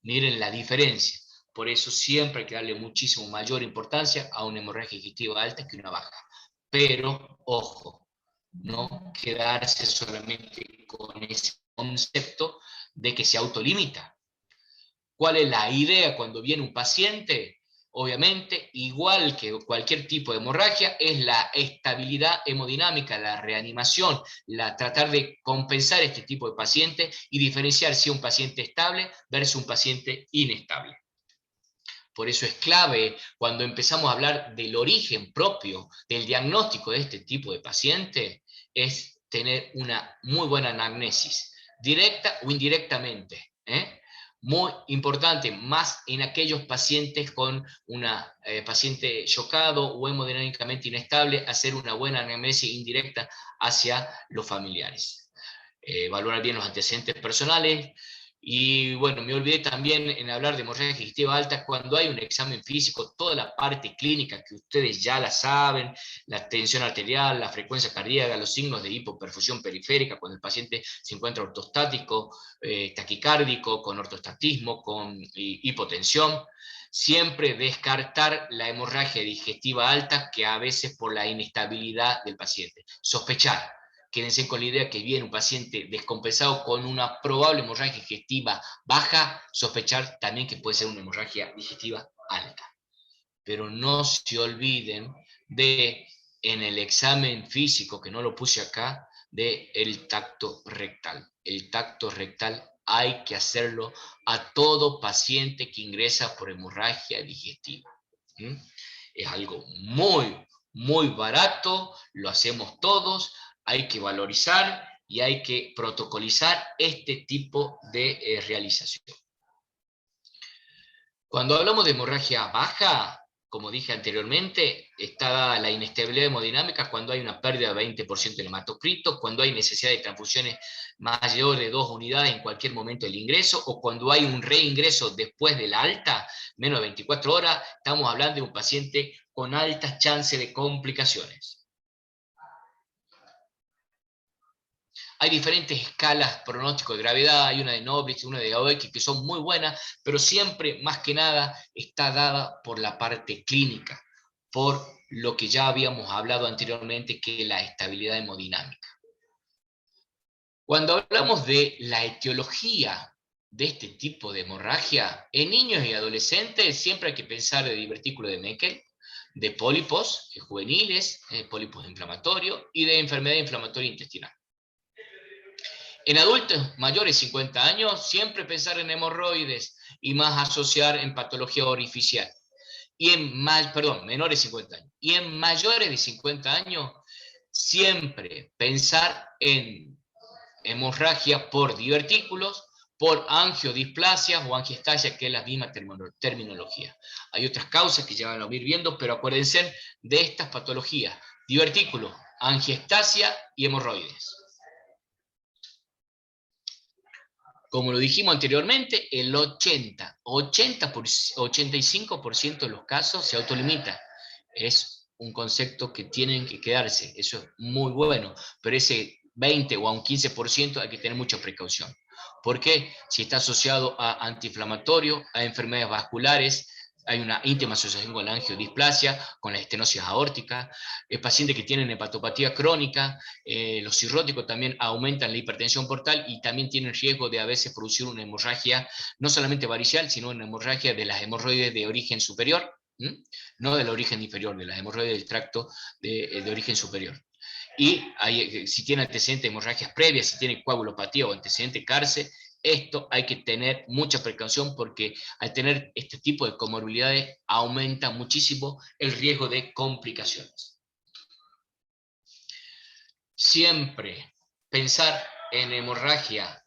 Miren la diferencia. Por eso siempre hay que darle muchísimo mayor importancia a una hemorragia digestiva alta que una baja. Pero, ojo, no quedarse solamente con ese concepto de que se autolimita. ¿Cuál es la idea cuando viene un paciente? Obviamente, igual que cualquier tipo de hemorragia, es la estabilidad hemodinámica, la reanimación, tratar de compensar este tipo de paciente y diferenciar si es un paciente estable versus un paciente inestable. Por eso es clave cuando empezamos a hablar del origen propio, del diagnóstico de este tipo de paciente, es tener una muy buena anamnesis, directa o indirectamente, Muy importante, más en aquellos pacientes con una paciente chocado o hemodinámicamente inestable, hacer una buena anamnesis indirecta hacia los familiares. valorar bien los antecedentes personales. Y bueno, me olvidé también en hablar de hemorragia digestiva alta, cuando hay un examen físico, toda la parte clínica que ustedes ya la saben, la tensión arterial, la frecuencia cardíaca, los signos de hipoperfusión periférica, cuando el paciente se encuentra ortostático, taquicárdico, con ortostatismo, con hipotensión, siempre descartar la hemorragia digestiva alta, que a veces por la inestabilidad del paciente. Sospechar. Quédense con la idea que viene un paciente descompensado con una probable hemorragia digestiva baja, sospechar también que puede ser una hemorragia digestiva alta. Pero no se olviden de, en el examen físico, que no lo puse acá, de el tacto rectal. El tacto rectal hay que hacerlo a todo paciente que ingresa por hemorragia digestiva. Es algo muy barato, lo hacemos todos. Hay que valorizar y hay que protocolizar este tipo de realización. Cuando hablamos de hemorragia baja, como dije anteriormente, está dada la inestabilidad hemodinámica cuando hay una pérdida de 20% del hematocrito, cuando hay necesidad de transfusiones mayor de 2 unidades en cualquier momento del ingreso, o cuando hay un reingreso después de la alta, menos de 24 horas, estamos hablando de un paciente con altas chances de complicaciones. Hay diferentes escalas pronóstico de gravedad, hay una de Noblitz, una de Aoeki, que son muy buenas, pero siempre, más que nada, está dada por la parte clínica, por lo que ya habíamos hablado anteriormente, que es la estabilidad hemodinámica. Cuando hablamos de la etiología de este tipo de hemorragia, en niños y adolescentes siempre hay que pensar de divertículo de Meckel, de pólipos juveniles, pólipos inflamatorios, y de enfermedad inflamatoria intestinal. En adultos mayores de 50 años, siempre pensar en hemorroides y más asociar en patología orificial. Y menores de 50 años. Y en mayores de 50 años, siempre pensar en hemorragia por divertículos, por angiodisplasias o angiostasia, que es la misma terminología. Hay otras causas que ya van a ir viendo, pero acuérdense de estas patologías: divertículo, angiostasia y hemorroides. Como lo dijimos anteriormente, el 85% de los casos se autolimita. Es un concepto que tienen que quedarse, eso es muy bueno, pero ese 20 o a un 15% hay que tener mucha precaución. ¿Por qué? Si está asociado a antiinflamatorio, a enfermedades vasculares, hay una íntima asociación con la angiodisplasia, con la estenosis aórtica, pacientes que tienen hepatopatía crónica, los cirróticos también aumentan la hipertensión portal y también tienen riesgo de a veces producir una hemorragia, no solamente varicial, sino una hemorragia de las hemorroides de origen superior, no del origen inferior, de las hemorroides del tracto de origen superior. Y si tiene antecedentes de hemorragias previas, si tiene coagulopatía o antecedente cárcel, esto hay que tener mucha precaución, porque al tener este tipo de comorbilidades aumenta muchísimo el riesgo de complicaciones. Siempre pensar en hemorragia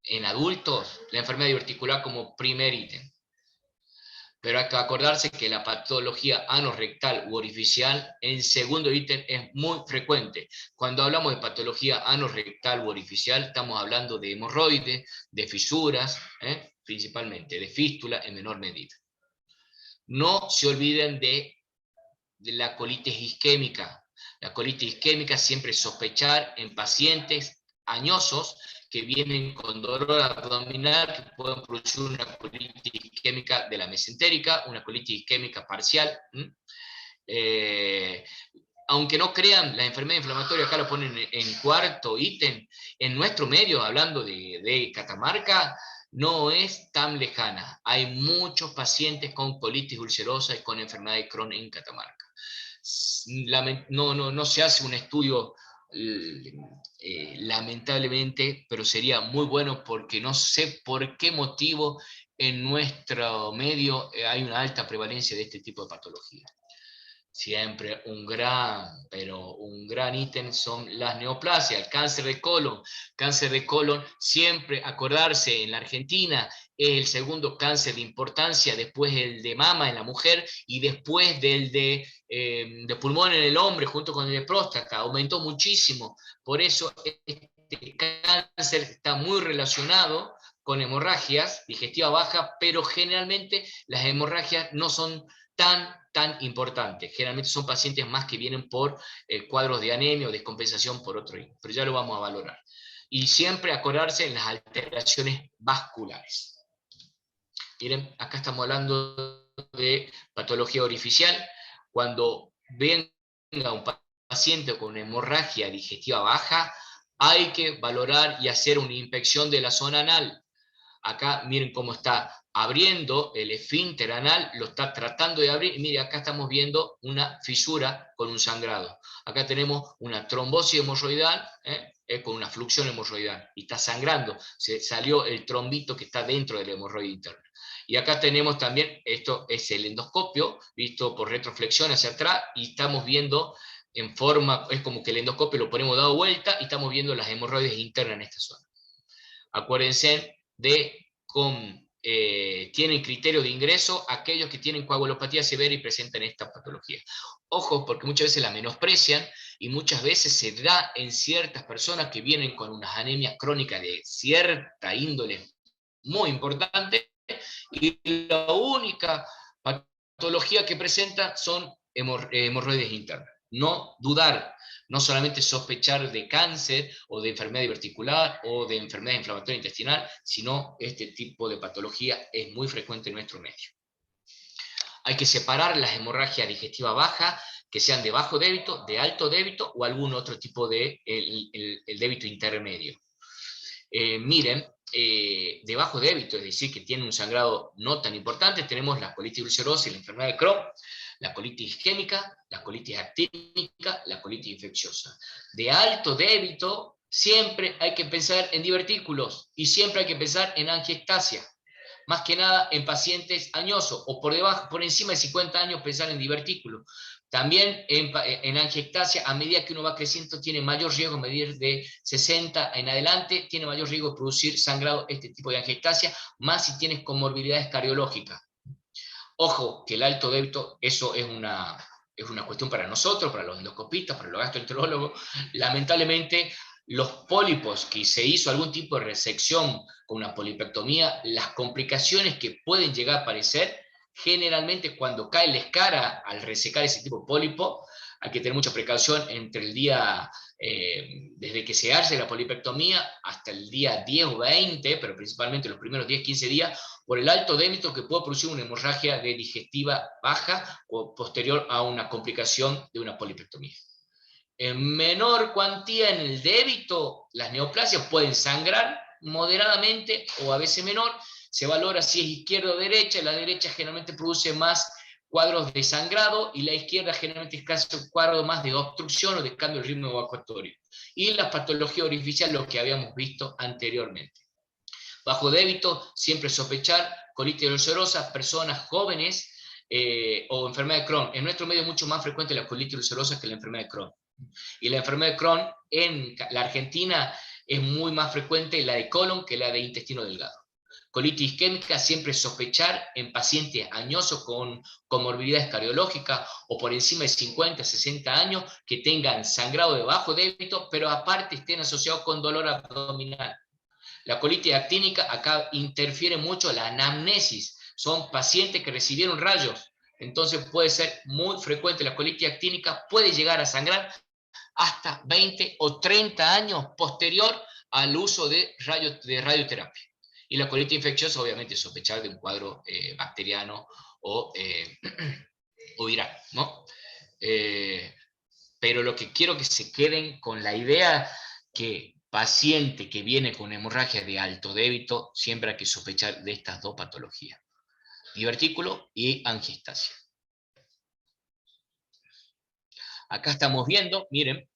en adultos, la enfermedad diverticular como primer ítem. Pero hay que acordarse que la patología anorrectal u orificial en segundo ítem es muy frecuente. Cuando hablamos de patología anorrectal u orificial, estamos hablando de hemorroides, de fisuras, principalmente, de fístula en menor medida. No se olviden de la colitis isquémica. La colitis isquémica siempre sospechar en pacientes añosos que vienen con dolor abdominal, que pueden producir una colitis isquémica de la mesentérica, una colitis isquémica parcial. Aunque no crean, la enfermedad inflamatoria acá lo ponen en cuarto ítem. En nuestro medio, hablando de Catamarca, no es tan lejana. Hay muchos pacientes con colitis ulcerosa y con enfermedad de Crohn en Catamarca. No se hace un estudio, lamentablemente, pero sería muy bueno, porque no sé por qué motivo en nuestro medio hay una alta prevalencia de este tipo de patologías. Siempre un gran ítem son las neoplasias, el cáncer de colon. Cáncer de colon, siempre acordarse, en la Argentina es el segundo cáncer de importancia, después el de mama en la mujer y después del de pulmón en el hombre, junto con el de próstata. Aumentó muchísimo. Por eso es este cáncer está muy relacionado con hemorragias digestiva baja, pero generalmente las hemorragias no son tan importantes. Generalmente son pacientes más que vienen por cuadros de anemia o descompensación por otro, pero ya lo vamos a valorar. Y siempre acordarse en las alteraciones vasculares. Miren, acá estamos hablando de patología orificial. Cuando venga un paciente con hemorragia digestiva baja, hay que valorar y hacer una inspección de la zona anal. Acá miren cómo está abriendo el esfínter anal, lo está tratando de abrir, y mire, acá estamos viendo una fisura con un sangrado. Acá tenemos una trombosis hemorroidal, con una fluxión hemorroidal, y está sangrando, se salió el trombito que está dentro del hemorroide interno. Y acá tenemos también, esto es el endoscopio, visto por retroflexión hacia atrás, y estamos viendo en forma, es como que el endoscopio lo ponemos dado vuelta, y estamos viendo las hemorroides internas en esta zona. Acuérdense de tienen criterio de ingreso aquellos que tienen coagulopatía severa y presentan esta patología. Ojo, porque muchas veces la menosprecian y muchas veces se da en ciertas personas que vienen con unas anemias crónicas de cierta índole muy importante y la única patología que presenta son hemorroides internas. No dudar, no solamente sospechar de cáncer o de enfermedad diverticular o de enfermedad inflamatoria intestinal, sino este tipo de patología es muy frecuente en nuestro medio. Hay que separar las hemorragias digestiva baja, que sean de bajo débito, de alto débito o algún otro tipo de el débito intermedio. Miren, de bajo débito, es decir, que tiene un sangrado no tan importante, tenemos la colitis ulcerosa y la enfermedad de Crohn, la colitis isquémica, la colitis actínica, la colitis infecciosa. De alto débito, siempre hay que pensar en divertículos y siempre hay que pensar en angiectasia. Más que nada en pacientes añosos o por debajo, por encima de 50 años pensar en divertículos. También en angiectasia, a medida que uno va creciendo, tiene mayor riesgo, a medir de 60 en adelante, tiene mayor riesgo de producir sangrado este tipo de angiectasia, más si tienes comorbilidades cardiológicas. Ojo, que el alto débito, eso es una cuestión para nosotros, para los endoscopistas, para los gastroenterólogos. Lamentablemente, los pólipos que se hizo algún tipo de resección con una polipectomía, las complicaciones que pueden llegar a aparecer, generalmente cuando cae la escara al resecar ese tipo de pólipo, hay que tener mucha precaución entre el día, desde que se hace la polipectomía hasta el día 10 o 20, pero principalmente los primeros 10-15 días, por el alto débito que puede producir una hemorragia de digestiva baja o posterior a una complicación de una polipectomía. En menor cuantía en el débito, las neoplasias pueden sangrar moderadamente o a veces menor. Se valora si es izquierda o derecha. La derecha generalmente produce más cuadros de sangrado y la izquierda generalmente es casi un cuadro más de obstrucción o de cambio del ritmo evacuatorio. Y la patología orificial, lo que habíamos visto anteriormente. Bajo débito, siempre sospechar colitis ulcerosa, personas jóvenes o enfermedad de Crohn. En nuestro medio es mucho más frecuente la colitis ulcerosa que la enfermedad de Crohn. Y la enfermedad de Crohn en la Argentina es muy más frecuente la de colon que la de intestino delgado. Colitis isquémica, siempre sospechar en pacientes añosos con comorbilidades cardiológicas o por encima de 50, 60 años que tengan sangrado de bajo débito, pero aparte estén asociados con dolor abdominal. La colitis actínica, acá interfiere mucho la anamnesis. Son pacientes que recibieron rayos, entonces puede ser muy frecuente. La colitis actínica puede llegar a sangrar hasta 20 o 30 años posterior al uso de radioterapia. Y la colitis infecciosa, obviamente, sospechar de un cuadro bacteriano o viral, ¿no? Pero lo que quiero que se queden con la idea que paciente que viene con hemorragia de alto débito, siempre hay que sospechar de estas dos patologías, divertículo y angiectasia. Acá estamos viendo, miren,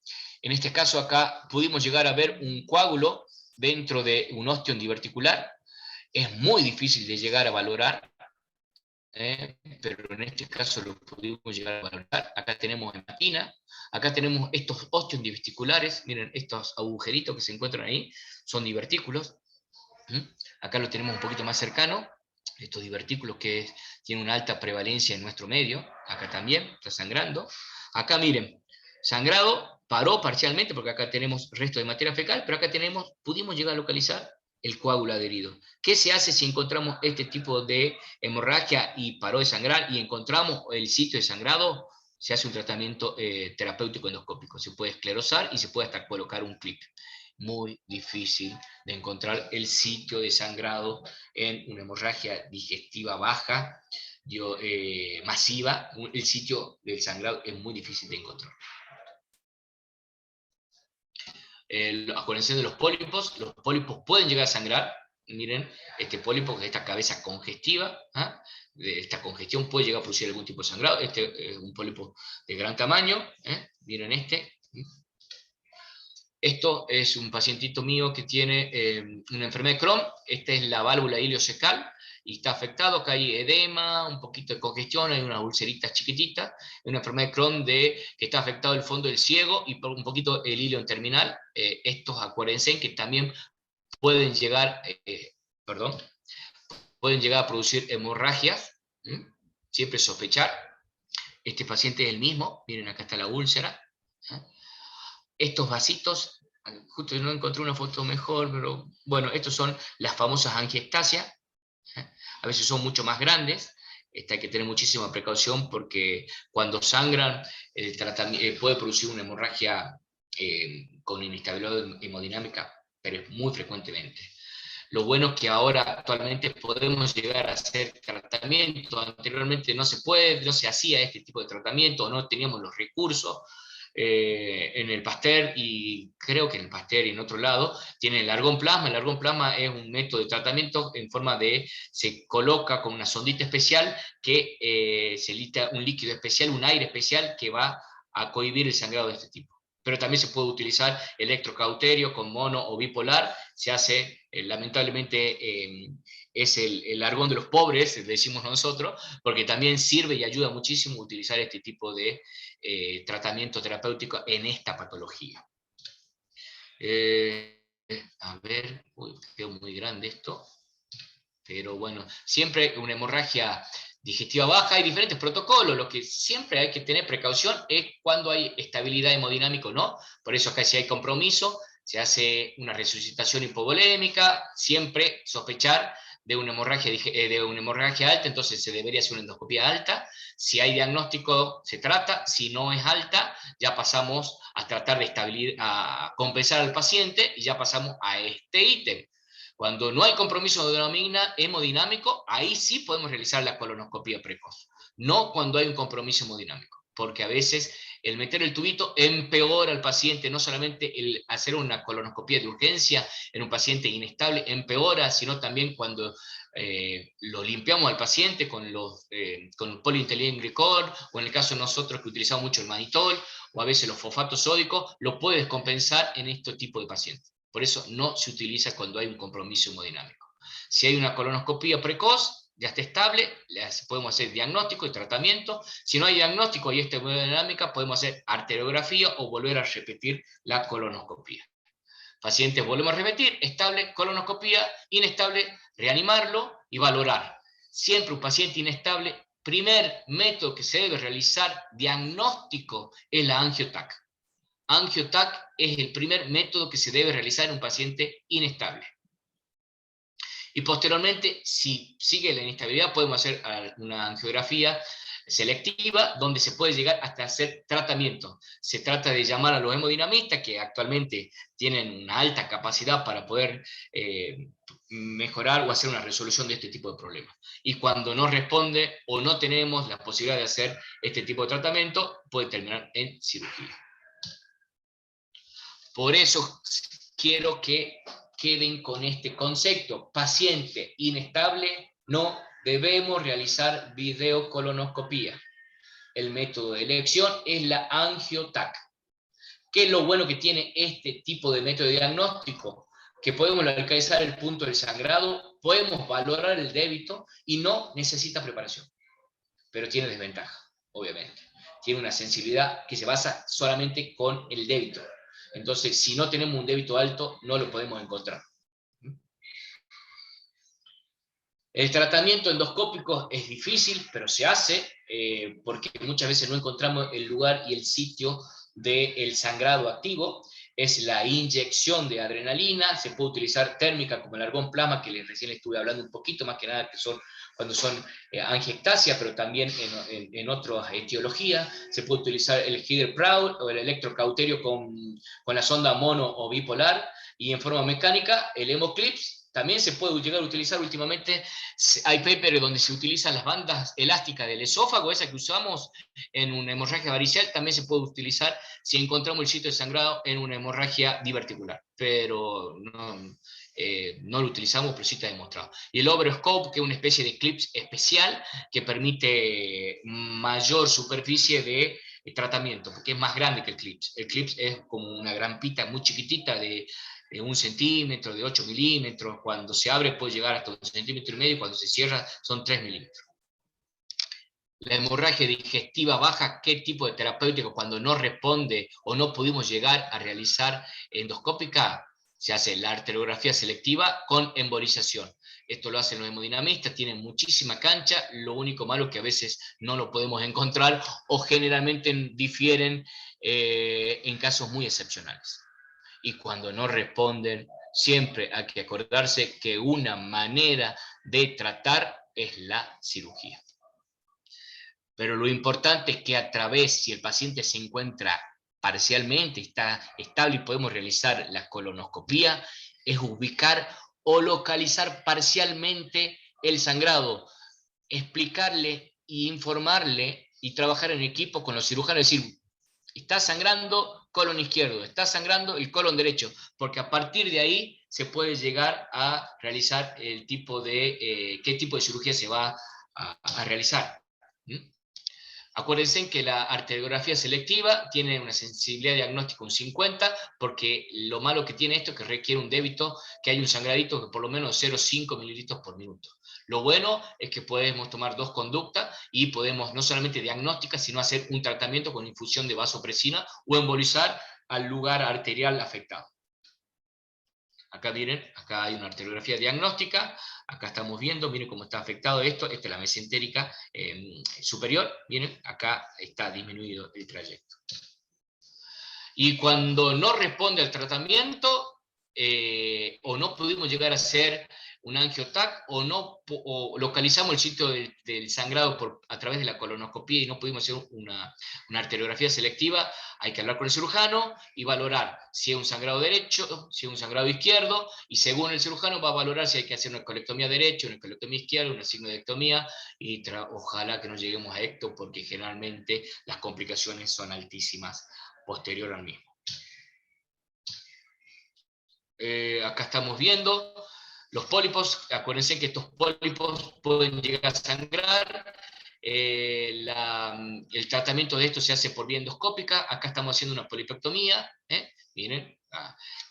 en este caso acá pudimos llegar a ver un coágulo dentro de un ostión diverticular. Es muy difícil de llegar a valorar, pero en este caso lo pudimos llegar a valorar. Acá tenemos hematina, acá tenemos estos ostios diverticulares, miren, estos agujeritos que se encuentran ahí, son divertículos. Acá lo tenemos un poquito más cercano, estos divertículos que tienen una alta prevalencia en nuestro medio, acá también, está sangrando. Acá miren, sangrado, paró parcialmente, porque acá tenemos resto de materia fecal, pero acá pudimos llegar a localizar el coágulo adherido. ¿Qué se hace si encontramos este tipo de hemorragia y paró de sangrar y encontramos el sitio de sangrado? Se hace un tratamiento terapéutico endoscópico. Se puede esclerosar y se puede hasta colocar un clip. Muy difícil de encontrar el sitio de sangrado en una hemorragia digestiva baja, masiva. El sitio del sangrado es muy difícil de encontrar. Acuérdense de los pólipos pueden llegar a sangrar. Miren, este pólipo, esta cabeza congestiva, esta congestión puede llegar a producir algún tipo de sangrado. Este es un pólipo de gran tamaño, miren este. Esto es un pacientito mío que tiene una enfermedad de Crohn. Esta es la válvula iliocecal y está afectado. Acá hay edema, un poquito de congestión, hay unas ulceritas chiquititas. Es una enfermedad de Crohn que está afectado el fondo del ciego y por un poquito el hilo terminal. Estos, acuérdense que también pueden llegar, pueden llegar a producir hemorragias. Siempre sospechar. Este paciente es el mismo. Miren, acá está la úlcera. Estos vasitos, justo no encontré una foto mejor, pero bueno, estos son las famosas angiectasias. A veces son mucho más grandes. Hay que tener muchísima precaución porque cuando sangran puede producir una hemorragia con inestabilidad hemodinámica, pero es muy frecuentemente. Lo bueno es que ahora actualmente podemos llegar a hacer tratamiento. Anteriormente no se hacía este tipo de tratamiento, no teníamos los recursos. En el Pasteur, y creo que en el Pasteur y en otro lado, tiene el argón plasma. El argón plasma es un método de tratamiento en forma de, se coloca con una sondita especial que se lita un líquido especial, un aire especial que va a cohibir el sangrado de este tipo. Pero también se puede utilizar electrocauterio con mono o bipolar. Se hace, lamentablemente, es el argón de los pobres, decimos nosotros, porque también sirve y ayuda muchísimo a utilizar este tipo de tratamiento terapéutico en esta patología. A ver, quedó muy grande esto, pero bueno, siempre una hemorragia digestiva baja, hay diferentes protocolos. Lo que siempre hay que tener precaución es cuando hay estabilidad hemodinámica o no. Por eso acá si hay compromiso, se hace una resucitación hipovolémica, siempre sospechar de una hemorragia alta, entonces se debería hacer una endoscopía alta. Si hay diagnóstico, se trata. Si no es alta, ya pasamos a tratar de a compensar al paciente y ya pasamos a este ítem. Cuando no hay compromiso hemodinámico, ahí sí podemos realizar la colonoscopía precoz. No cuando hay un compromiso hemodinámico, porque a veces el meter el tubito empeora al paciente. No solamente el hacer una colonoscopía de urgencia en un paciente inestable empeora, sino también cuando lo limpiamos al paciente con polietilenglicol, o en el caso de nosotros que utilizamos mucho el mannitol, o a veces los fosfatos sódicos, lo puede descompensar en este tipo de pacientes. Por eso no se utiliza cuando hay un compromiso hemodinámico. Si hay una colonoscopía precoz, ya está estable, podemos hacer diagnóstico y tratamiento. Si no hay diagnóstico y esta hemodinámica, podemos hacer arteriografía o volver a repetir la colonoscopía. Pacientes volvemos a repetir, estable, colonoscopía, inestable, reanimarlo y valorar. Siempre un paciente inestable, primer método que se debe realizar diagnóstico es la angio-TAC. Angio-TAC es el primer método que se debe realizar en un paciente inestable. Y posteriormente, si sigue la inestabilidad, podemos hacer una angiografía selectiva, donde se puede llegar hasta hacer tratamiento. Se trata de llamar a los hemodinamistas, que actualmente tienen una alta capacidad para poder mejorar o hacer una resolución de este tipo de problemas. Y cuando no responde o no tenemos la posibilidad de hacer este tipo de tratamiento, puede terminar en cirugía. Por eso quiero que queden con este concepto. Paciente inestable, no debemos realizar videocolonoscopía. El método de elección es la angio-TAC. ¿Qué es lo bueno que tiene este tipo de método de diagnóstico? Que podemos localizar el punto del sangrado, podemos valorar el débito y no necesita preparación. Pero tiene desventaja, obviamente. Tiene una sensibilidad que se basa solamente con el débito. Entonces, si no tenemos un débito alto, no lo podemos encontrar. El tratamiento endoscópico es difícil, pero se hace, porque muchas veces no encontramos el lugar y el sitio del sangrado activo, es la inyección de adrenalina, se puede utilizar térmica como el argón plasma, que recién les estuve hablando un poquito, más que nada que son cuando son angiectasia, pero también en otras etiologías. Se puede utilizar el Hider-Proud o el electrocauterio con la sonda mono o bipolar, y en forma mecánica el hemoclips también se puede llegar a utilizar. Últimamente hay papers donde se utilizan las bandas elásticas del esófago, esa que usamos en una hemorragia varicel, también se puede utilizar si encontramos el sitio de sangrado en una hemorragia diverticular, pero no lo utilizamos, pero sí está demostrado. Y el overscope, que es una especie de clips especial que permite mayor superficie de tratamiento, porque es más grande que el clips. El clips es como una grampita muy chiquitita de 1 centímetro, de 8 milímetros. Cuando se abre puede llegar hasta 1,5 centímetros, y cuando se cierra son 3 milímetros. La hemorragia digestiva baja, ¿qué tipo de terapéutico? Cuando no responde o no pudimos llegar a realizar endoscópica, se hace la arteriografía selectiva con embolización. Esto lo hacen los hemodinamistas, tienen muchísima cancha, lo único malo es que a veces no lo podemos encontrar o generalmente difieren en casos muy excepcionales. Y cuando no responden, siempre hay que acordarse que una manera de tratar es la cirugía. Pero lo importante es que a través, si el paciente se encuentra parcialmente, está estable y podemos realizar la colonoscopía, es ubicar o localizar parcialmente el sangrado, explicarle e informarle y trabajar en equipo con los cirujanos, decir, está sangrando colon izquierdo, está sangrando el colon derecho, porque a partir de ahí se puede llegar a realizar el tipo de, qué tipo de cirugía se va a realizar. Acuérdense que la arteriografía selectiva tiene una sensibilidad diagnóstica un 50, porque lo malo que tiene esto es que requiere un débito, que hay un sangradito que por lo menos 0,5 mililitros por minuto. Lo bueno es que podemos tomar 2 conductas y podemos no solamente diagnóstica, sino hacer un tratamiento con infusión de vasopresina o embolizar al lugar arterial afectado. Acá miren, acá hay una arteriografía diagnóstica, acá estamos viendo, miren cómo está afectado esto, esta es la mesentérica superior, miren, acá está disminuido el trayecto. Y cuando no responde al tratamiento, o no pudimos llegar a hacer un angiotac, o localizamos el sitio del sangrado a través de la colonoscopía y no pudimos hacer una arteriografía selectiva, hay que hablar con el cirujano y valorar si es un sangrado derecho, si es un sangrado izquierdo, y según el cirujano va a valorar si hay que hacer una colectomía derecha, una colectomía izquierda, una sigmoidectomía, y ojalá que no lleguemos a esto, porque generalmente las complicaciones son altísimas posterior al mismo. Acá estamos viendo los pólipos. Acuérdense que estos pólipos pueden llegar a sangrar. El tratamiento de esto se hace por vía endoscópica. Acá estamos haciendo una polipectomía. Miren,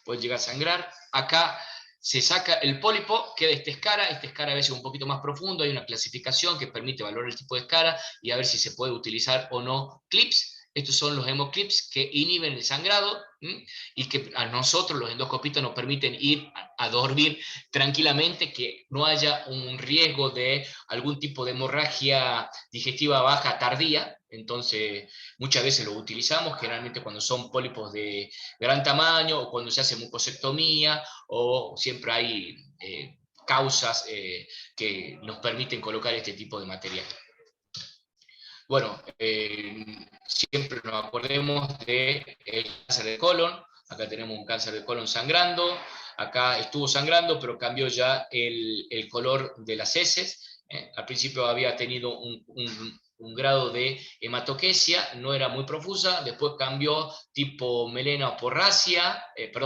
puede llegar a sangrar. Acá se saca el pólipo, queda esta escara a veces un poquito más profundo. Hay una clasificación que permite valorar el tipo de escara y a ver si se puede utilizar o no clips. Estos son los hemoclips que inhiben el sangrado y que a nosotros los endoscopistas nos permiten ir a dormir tranquilamente, que no haya un riesgo de algún tipo de hemorragia digestiva baja tardía. Entonces muchas veces lo utilizamos, generalmente cuando son pólipos de gran tamaño o cuando se hace mucosectomía, o siempre hay causas que nos permiten colocar este tipo de material. Bueno, siempre nos acordemos del cáncer de colon. Acá tenemos un cáncer de colon sangrando. Acá estuvo sangrando, pero cambió ya el color de las heces. Al principio había tenido un grado de hematoquesia, no era muy profusa, después cambió tipo melena o porracia,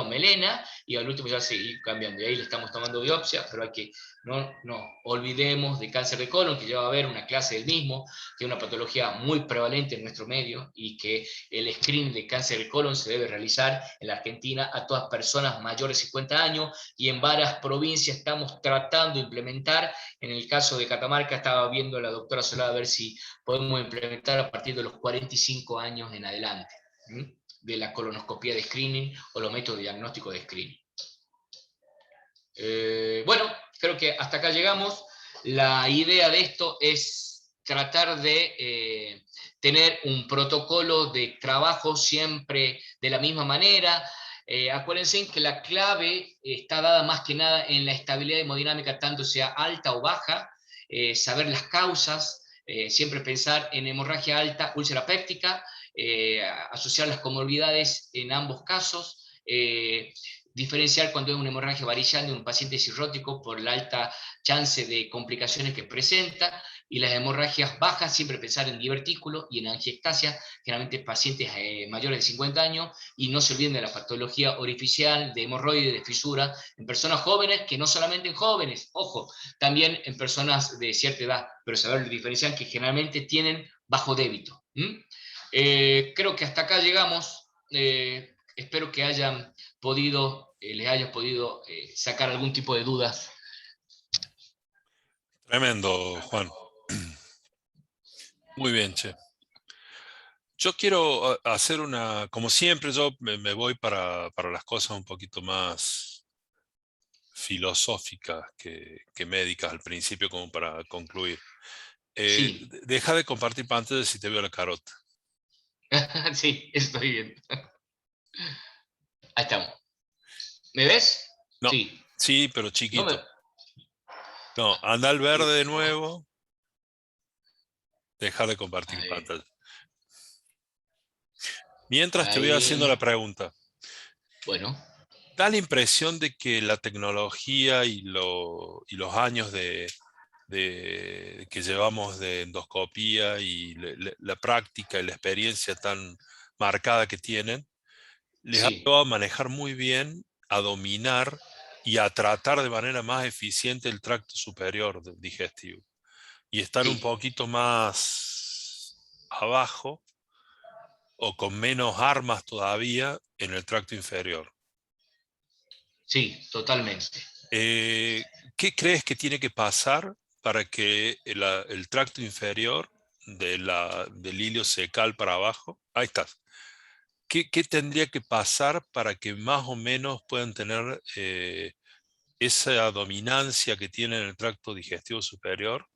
melena, y al último ya seguí cambiando. Y ahí le estamos tomando biopsia, pero hay que no olvidemos de cáncer de colon, que ya va a haber una clase del mismo, que es una patología muy prevalente en nuestro medio, y que el screening de cáncer de colon se debe realizar en la Argentina a todas personas mayores de 50 años, y en varias provincias estamos tratando de implementar. En el caso de Catamarca estaba viendo la doctora Solá a ver si podemos implementar a partir de los 45 años en adelante, de la colonoscopía de screening o los métodos de diagnóstico de screening. Bueno, creo que hasta acá llegamos. La idea de esto es tratar de tener un protocolo de trabajo siempre de la misma manera. Acuérdense que la clave está dada más que nada en la estabilidad hemodinámica, tanto sea alta o baja, saber las causas, siempre pensar en hemorragia alta, úlcera péptica, asociar las comorbilidades en ambos casos, diferenciar cuando es una hemorragia varicante de un paciente cirrótico por la alta chance de complicaciones que presenta, y las hemorragias bajas, siempre pensar en divertículo y en angiostasia, generalmente pacientes mayores de 50 años, y no se olviden de la patología orificial, de hemorroides, de fisura, en personas jóvenes, que no solamente en jóvenes, ojo, también en personas de cierta edad, pero saber diferenciar que generalmente tienen bajo débito. Creo que hasta acá llegamos. Espero que hayan podido, les haya podido sacar algún tipo de dudas. Tremendo, Juan. Muy bien, che. Yo quiero hacer una, como siempre, yo me voy para las cosas un poquito más filosóficas que médicas al principio, como para concluir. Sí, Deja de compartir pantalla si te veo la carota. sí, estoy bien. Ahí estamos. ¿Me ves? No, Sí. sí, pero No me... chiquito. No, anda al verde de nuevo. Deja de compartir Ahí, pantalla. Mientras te voy haciendo la ahí. pregunta. Bueno, Da la impresión de que la tecnología y los años que llevamos de endoscopía y la práctica y la experiencia tan marcada que tienen, les ha sí, llevado a manejar muy bien, a dominar y a tratar de manera más eficiente el tracto superior digestivo. Y estar un sí, poquito más abajo o con menos armas todavía en el tracto inferior. sí, totalmente. Eh, ¿Qué crees que tiene que pasar para que el tracto inferior del ilio cecal para abajo, ahí estás, qué tendría que pasar para que más o menos puedan tener esa dominancia que tiene en el tracto digestivo superior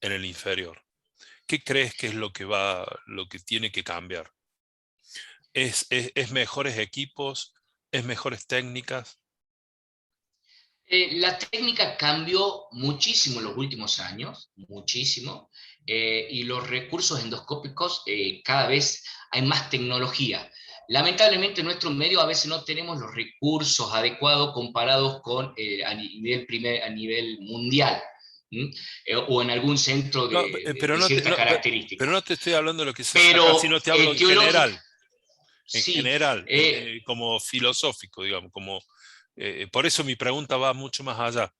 en el inferior? ¿Qué crees que es lo que tiene que cambiar? ¿Es mejores equipos? ¿Es mejores técnicas? La técnica cambió muchísimo en los últimos años, muchísimo, y los recursos endoscópicos cada vez hay más tecnología. Lamentablemente en nuestro medio a veces no tenemos los recursos adecuados comparados con a nivel mundial, o en algún centro No, de cierta característica. pero no te estoy hablando de lo que se hace acá, Pero sino te hablo teológica, en sí, general, como filosófico, digamos, por eso mi pregunta va mucho más allá.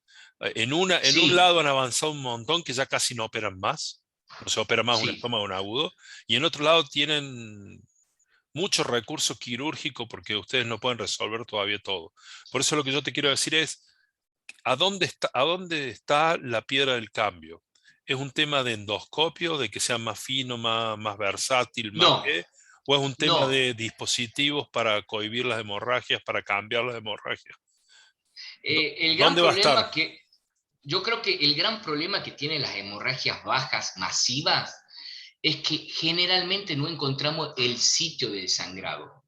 En un sí, lado han avanzado un montón que ya casi no operan más, no se opera más un sí. estómago en agudo, y en otro lado tienen muchos recursos quirúrgicos porque ustedes no pueden resolver todavía todo. Por eso lo que yo te quiero decir es, a dónde está la piedra del cambio? ¿Es un tema de endoscopio, de que sea más fino, más versátil, más No, qué? ¿O es un tema no. de dispositivos para cohibir las hemorragias, para cambiar las hemorragias? El gran ¿Dónde va a estar? problema que, yo creo que el gran problema que tienen las hemorragias bajas masivas es que generalmente no encontramos el sitio del sangrado.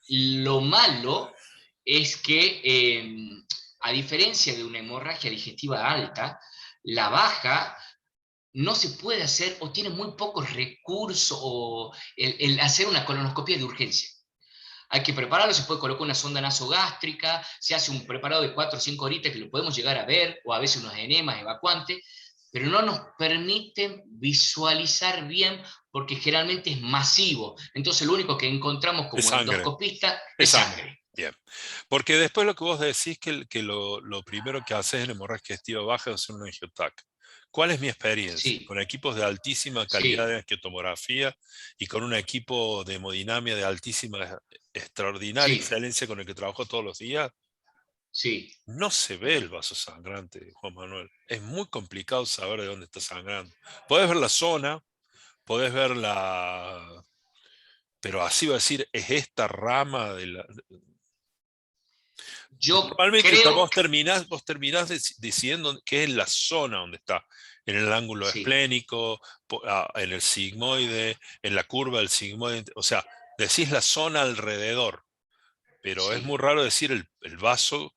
Lo malo es que, a diferencia de una hemorragia digestiva alta, la baja no se puede hacer o tiene muy pocos recursos o el hacer una colonoscopia de urgencia. Hay que prepararlo, se puede colocar una sonda nasogástrica, se hace un preparado de 4 o 5 horitas que lo podemos llegar a ver, o a veces unos enemas evacuantes, pero no nos permiten visualizar bien porque generalmente es masivo. Entonces lo único que encontramos Es como sangre, endoscopista es es sangre. sangre. Bien. Porque después lo que vos decís que lo primero que haces en hemorragia digestiva baja es hacer un angiotac. ¿Cuál es mi experiencia? Sí, Con equipos de altísima calidad sí, de angiotomografía y con un equipo de hemodinamia de altísima, extraordinaria sí, excelencia con el que trabajo todos los días, sí. no se ve el vaso sangrante, Juan Manuel. Es muy complicado saber de dónde está sangrando. Podés ver la zona, podés ver pero así va a decir, es esta rama de la... Yo Normalmente creo vos terminás diciendo que es la zona donde está, en el ángulo sí, esplénico, en el sigmoide, en la curva del sigmoide, o sea, decís la zona alrededor, pero es muy sí. raro decir el vaso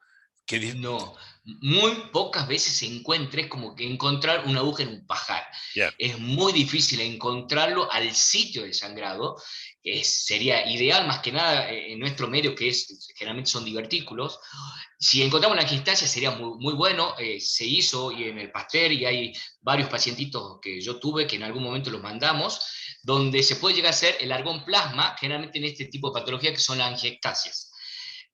que... No, muy pocas veces se encuentra, es como que encontrar una aguja en un pajar. Bien, Es muy difícil encontrarlo al sitio del sangrado. Sería ideal, más que nada, en nuestro medio, que es, generalmente son divertículos. Si encontramos una angistasia sería muy, muy bueno. Se hizo y en el Pasteur y hay varios pacientitos que yo tuve que en algún momento los mandamos, donde se puede llegar a hacer el argón plasma, generalmente en este tipo de patología que son las angiectasias.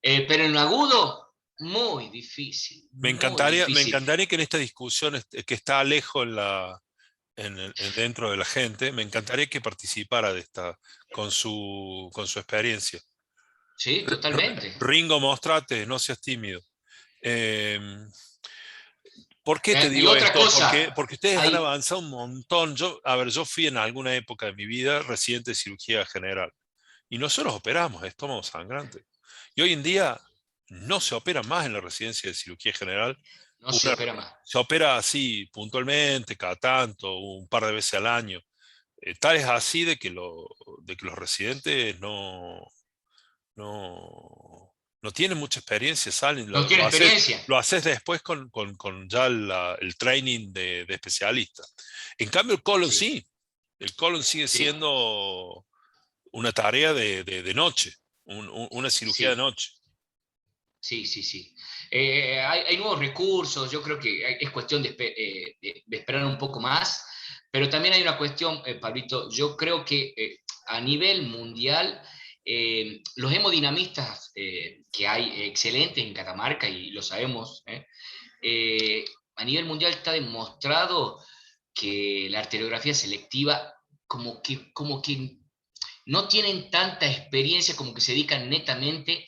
Pero en lo agudo, muy difícil, muy me difícil. encantaría que en esta discusión que está Alejo dentro de la gente, me encantaría que participara de esta con su experiencia. Sí, totalmente. Ringo, mostrate, no seas tímido. Em, ¿Por qué te Y digo otra esto? cosa, Porque ustedes han hay, avanzado un montón. A ver, yo fui en alguna época de mi vida residente de cirugía general y nosotros operamos estómago sangrante. Y hoy en día no se opera más en la residencia de cirugía general. no se Una- opera más. Se opera así puntualmente, cada tanto, un par de veces al año. Tal es así de que los residentes no tienen mucha experiencia, salen, No tiene experiencia. lo haces después con ya el training de especialista. En cambio, el colon Sí, sí, el colon sigue sí, siendo una tarea de noche, una cirugía de sí. noche. Sí, sí, sí. Hay nuevos recursos, yo creo que es cuestión de esperar un poco más, pero también hay una cuestión, Pablito, yo creo que a nivel mundial, los hemodinamistas que hay excelentes en Catamarca, y lo sabemos, eh, a nivel mundial está demostrado que la arteriografía selectiva como que no tienen tanta experiencia, como que se dedican netamente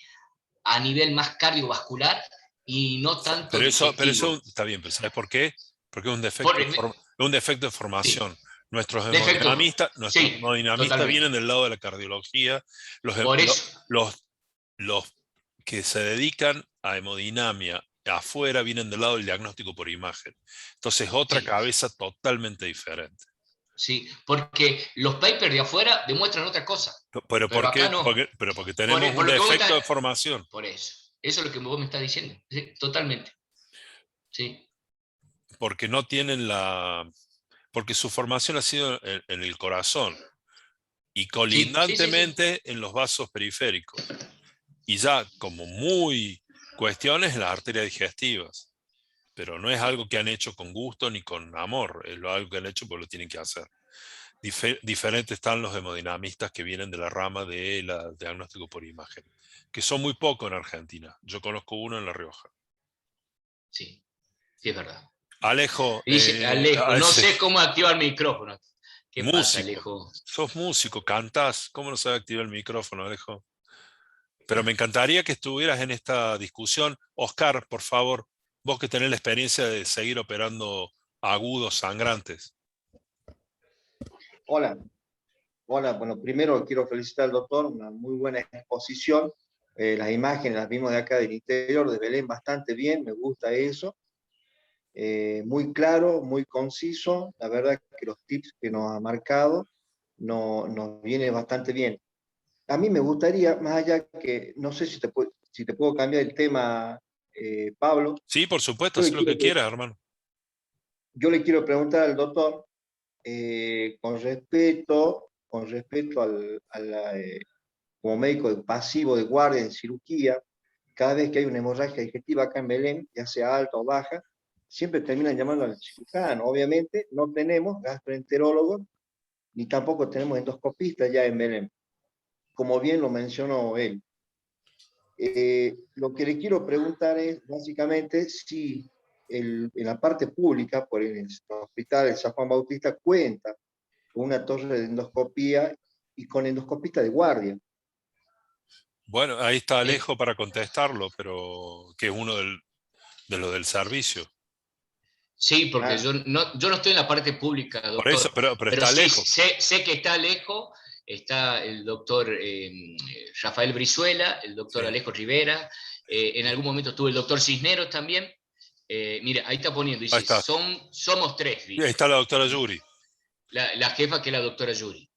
a nivel más cardiovascular y no tanto Pero eso digestivo. está bien, pero ¿sabes por qué? Porque es Por, un defecto de sí, formación. defecto. Nuestros Sí, hemodinamistas totalmente. vienen del lado de la cardiología, los, hem- Por lo- eso, los que se dedican a hemodinamia afuera vienen del lado del diagnóstico por imagen. Entonces, otra sí, cabeza totalmente diferente. sí, porque los papers de afuera demuestran otra cosa, Pero pero acá no. pero porque tenemos Por un lo que vos me defecto estás, de formación. por eso es lo que vos me estás diciendo, sí, totalmente, sí, Porque no tienen porque su formación ha sido en el corazón y sí, sí, sí, sí, colindantemente en los vasos periféricos. Y ya como muy cuestiones en las arterias digestivas. Pero no es sí, algo que han hecho con gusto ni con amor, es algo que han hecho porque lo tienen que hacer. Diferentes están los hemodinamistas que vienen de la rama de la diagnóstico por imagen, que son muy pocos en Argentina. Yo conozco uno en La Rioja. sí, sí, es verdad. Alejo, Dice Alejo, no sé cómo activar el micrófono. ¿Qué pasa, músico, Alejo? sos músico, cantás, ¿cómo no sabe activar el micrófono, Alejo? Pero me encantaría que estuvieras en esta discusión. Oscar, por favor, vos que tenés la experiencia de seguir operando agudos, sangrantes. Hola, hola. Bueno, primero quiero felicitar al doctor, una muy buena exposición. Las imágenes las vimos de acá del interior de Belén bastante bien, me gusta eso. Muy claro, muy conciso. La verdad que los tips que nos ha marcado nos viene bastante bien. A mí me gustaría, más allá que, no sé si te puedo cambiar el tema, Pablo, Sí, por supuesto, yo haz le lo quiero, que quieras, hermano. yo le quiero preguntar al doctor, con respeto como médico pasivo de guardia en cirugía, cada vez que hay una hemorragia digestiva acá en Belén, ya sea alta o baja, siempre terminan llamando al cirujano. Obviamente no tenemos gastroenterólogos, ni tampoco tenemos endoscopistas ya en Belén, como bien lo mencionó él. Lo que le quiero preguntar es básicamente si en la parte pública, por el hospital de San Juan Bautista, cuenta con una torre de endoscopía y con endoscopista de guardia. Bueno, ahí está Eh, Alejo para contestarlo, pero que es uno de los del servicio. sí, porque Ah, yo no estoy en la parte pública, Por eso, doctor, pero pero está sí Alejo. sé que está Alejo, está el doctor Rafael Brizuela, el doctor Sí. Alejo Rivera, En algún momento estuvo el doctor Cisneros también. Mira, ahí está poniendo, dice, Ahí está. somos 3, Y dice. ahí está la doctora Yuri. La jefa, que es la doctora Yuri.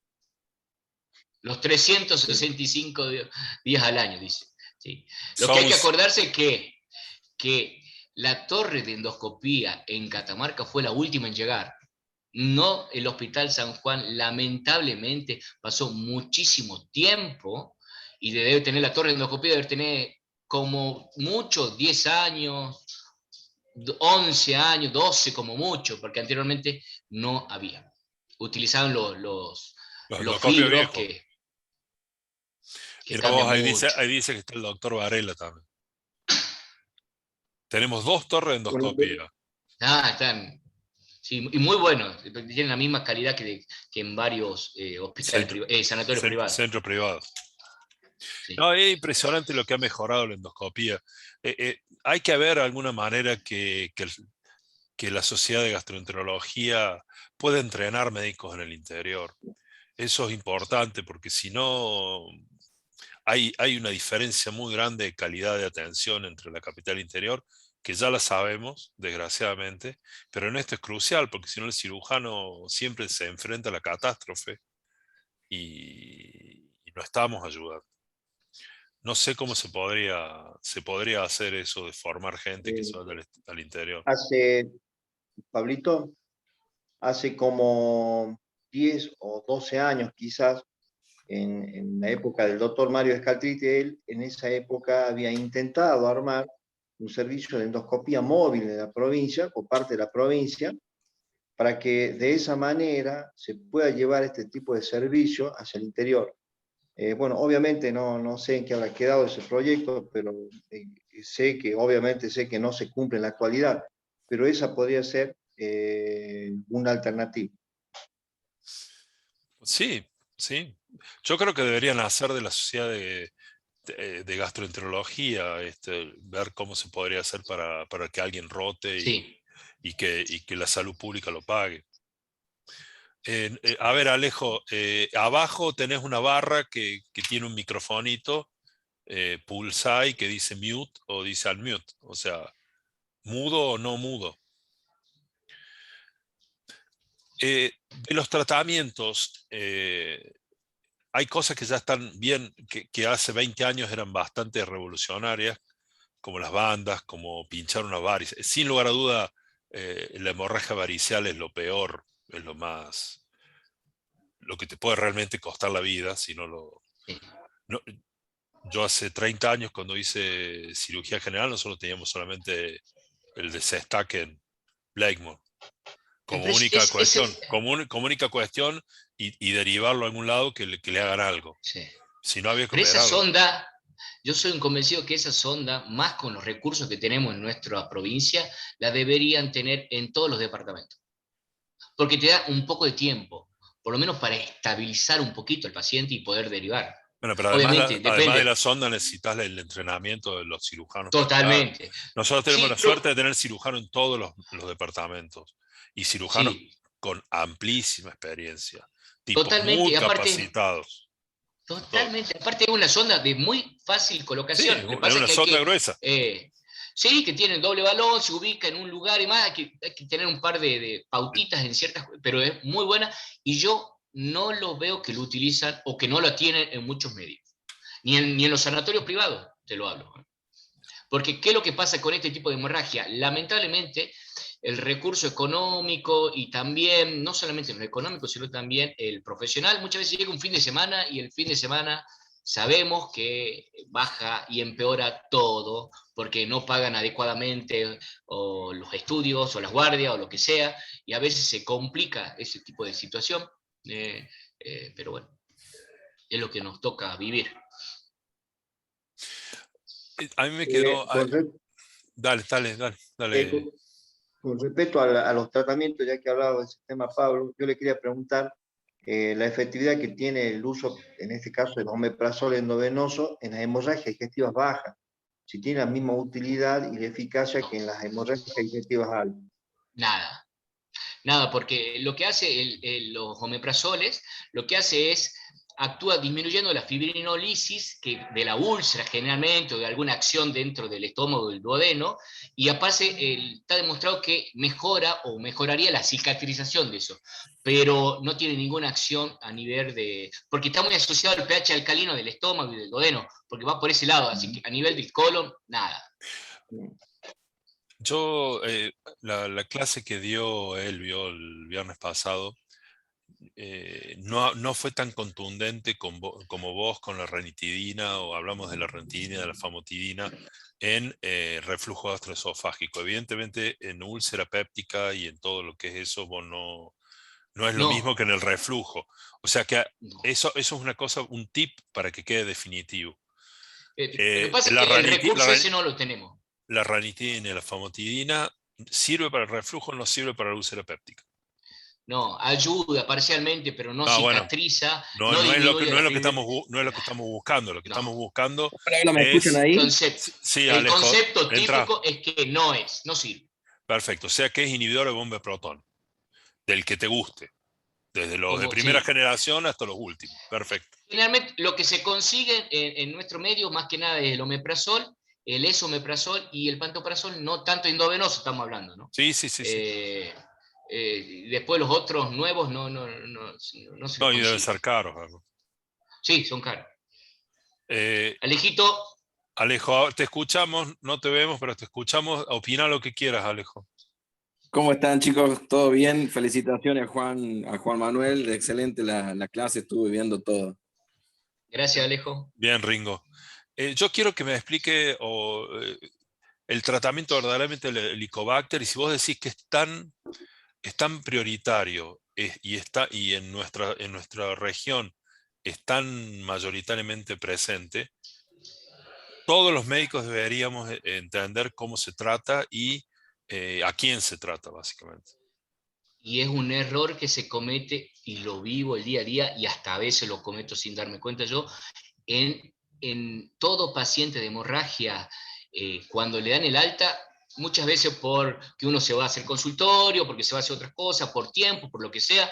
Los 365 días al año, dice. Sí. Lo que hay que acordarse es que la torre de endoscopía en Catamarca fue la última en llegar. No el Hospital San Juan, lamentablemente, pasó muchísimo tiempo y debe tener la torre de endoscopía, debe tener como mucho 10 años, 11 años, 12 como mucho, porque anteriormente no había. Utilizaban los endoscopios fibros viejos. que Mira vos, cambian mucho. ahí dice que está el doctor Varela también. Tenemos 2 torres de endoscopía. Están. Sí, y muy buenos. Tienen la misma calidad que en varios hospitales sanatorios privados. Centros privados. Sí. No, es impresionante lo que ha mejorado la endoscopía. Hay que haber alguna manera que la Sociedad de Gastroenterología pueda entrenar médicos en el interior. Eso es importante porque si no, hay una diferencia muy grande de calidad de atención entre la capital e interior, que ya la sabemos, desgraciadamente, pero en esto es crucial porque si no el cirujano siempre se enfrenta a la catástrofe y no estamos ayudando. No sé cómo se podría hacer eso de formar gente que se vaya al interior. Pablito, hace como 10 o 12 años quizás, en la época del doctor Mario Scaltrite, él en esa época había intentado armar un servicio de endoscopía móvil de la provincia, por parte de la provincia, para que de esa manera se pueda llevar este tipo de servicio hacia el interior. Bueno, obviamente no sé en qué habrá quedado ese proyecto, pero obviamente sé que no se cumple en la actualidad, pero esa podría ser una alternativa. Sí, sí. Yo creo que deberían hacer de la sociedad de gastroenterología, ver cómo se podría hacer para que alguien rote Sí. y que la salud pública lo pague. A ver, Alejo, abajo tenés una barra que tiene un microfonito, pulsa y que dice mute o dice unmute, o sea, mudo o no mudo. De los tratamientos, hay cosas que ya están bien, que hace 20 años eran bastante revolucionarias, como las bandas, como pinchar una varices. Sin lugar a duda, la hemorragia varicial es lo peor, es lo que te puede realmente costar la vida, si no lo... No, yo hace 30 años, cuando hice cirugía general, nosotros teníamos solamente el de Sestaken en Blakemore como única cuestión, como única cuestión y derivarlo a algún lado que le hagan algo. Sí. Si no, había que Pero esa operarlo. sonda, yo soy un convencido que esa sonda, más con los recursos que tenemos en nuestra provincia, la deberían tener en todos los departamentos. Porque te da un poco de tiempo, por lo menos para estabilizar un poquito al paciente y poder derivar. Bueno, pero Obviamente, además de depende. la sonda necesitas el entrenamiento de los cirujanos para operar. Totalmente. Nosotros tenemos Sí, la suerte de tener cirujanos en todos los departamentos y cirujanos sí, con amplísima experiencia, tipos totalmente. muy Y aparte, capacitados. totalmente. Aparte es una sonda de muy fácil Sí, colocación. es Lo que pasa es una que hay sonda que... gruesa. sí, que tiene doble balón, se ubica en un lugar y más, hay que tener un par de pautitas en ciertas, pero es muy buena y yo no lo veo que lo utilizan o que no lo tienen en muchos medios. Ni en los sanatorios privados, te lo hablo. Porque, ¿qué es lo que pasa con este tipo de hemorragia? Lamentablemente, el recurso económico y también, no solamente lo económico, sino también el profesional, muchas veces llega un fin de semana y el fin de semana sabemos que baja y empeora todo porque no pagan adecuadamente o los estudios o las guardias o lo que sea, y a veces se complica ese tipo de situación, pero bueno, es lo que nos toca vivir. A mí me quedó... Dale. Con respecto a los tratamientos, ya que hablaba del sistema Pablo, yo le quería preguntar la efectividad que tiene el uso, en este caso, del omeprazol endovenoso en las hemorragias digestivas bajas, si tiene la misma utilidad y eficacia que en las hemorragias digestivas altas. Nada, porque lo que hace los omeprazoles, lo que hace es actúa disminuyendo la fibrinolisis de la úlcera generalmente, o de alguna acción dentro del estómago del duodeno, y aparte está demostrado que mejora o mejoraría la cicatrización de eso, pero no tiene ninguna acción a nivel de... porque está muy asociado al pH alcalino del estómago y del duodeno, porque va por ese lado, así que a nivel del colon, nada. Yo, la clase que dio Elvio el viernes pasado, no fue tan contundente como vos con la ranitidina, o hablamos de la ranitidina y de la famotidina, en reflujo gastroesofágico. Evidentemente, en úlcera péptica y en todo lo que es eso, vos no es lo mismo que en el reflujo. O sea que eso es una cosa, un tip para que quede definitivo. Lo que pasa es que el recurso ese no lo tenemos. La ranitidina y la famotidina sirve para el reflujo, no sirve para la úlcera péptica. No, ayuda parcialmente, pero no cicatriza. Bueno, no es lo que estamos buscando. Lo que estamos buscando ¿Me escuchan ahí? Sí, el Alejo, concepto típico es que no sirve. Perfecto, o sea que es inhibidor de bomba de protón, del que te guste, desde los de primera generación hasta los últimos. Perfecto. Generalmente lo que se consigue en nuestro medio más que nada es el omeprazol, el esomeprazol y el pantoprazol, no tanto endovenoso estamos hablando, ¿no? Sí. Después los otros nuevos no se No, y deben ser caros. ¿no? Sí, son caros. Alejito. Alejo, te escuchamos, no te vemos, pero te escuchamos. Opina lo que quieras, Alejo. ¿Cómo están, chicos? ¿Todo bien? Felicitaciones a Juan Manuel. Excelente la clase, estuve viendo todo. Gracias, Alejo. Bien, Ringo. Yo quiero que me explique el tratamiento verdaderamente del Helicobacter, y si vos decís que es tan prioritario y en nuestra región es tan mayoritariamente presente, todos los médicos deberíamos entender cómo se trata y a quién se trata, básicamente. Y es un error que se comete, y lo vivo el día a día, y hasta a veces lo cometo sin darme cuenta yo, en todo paciente de hemorragia, cuando le dan el alta, muchas veces porque uno se va a hacer consultorio, porque se va a hacer otras cosas, por tiempo, por lo que sea,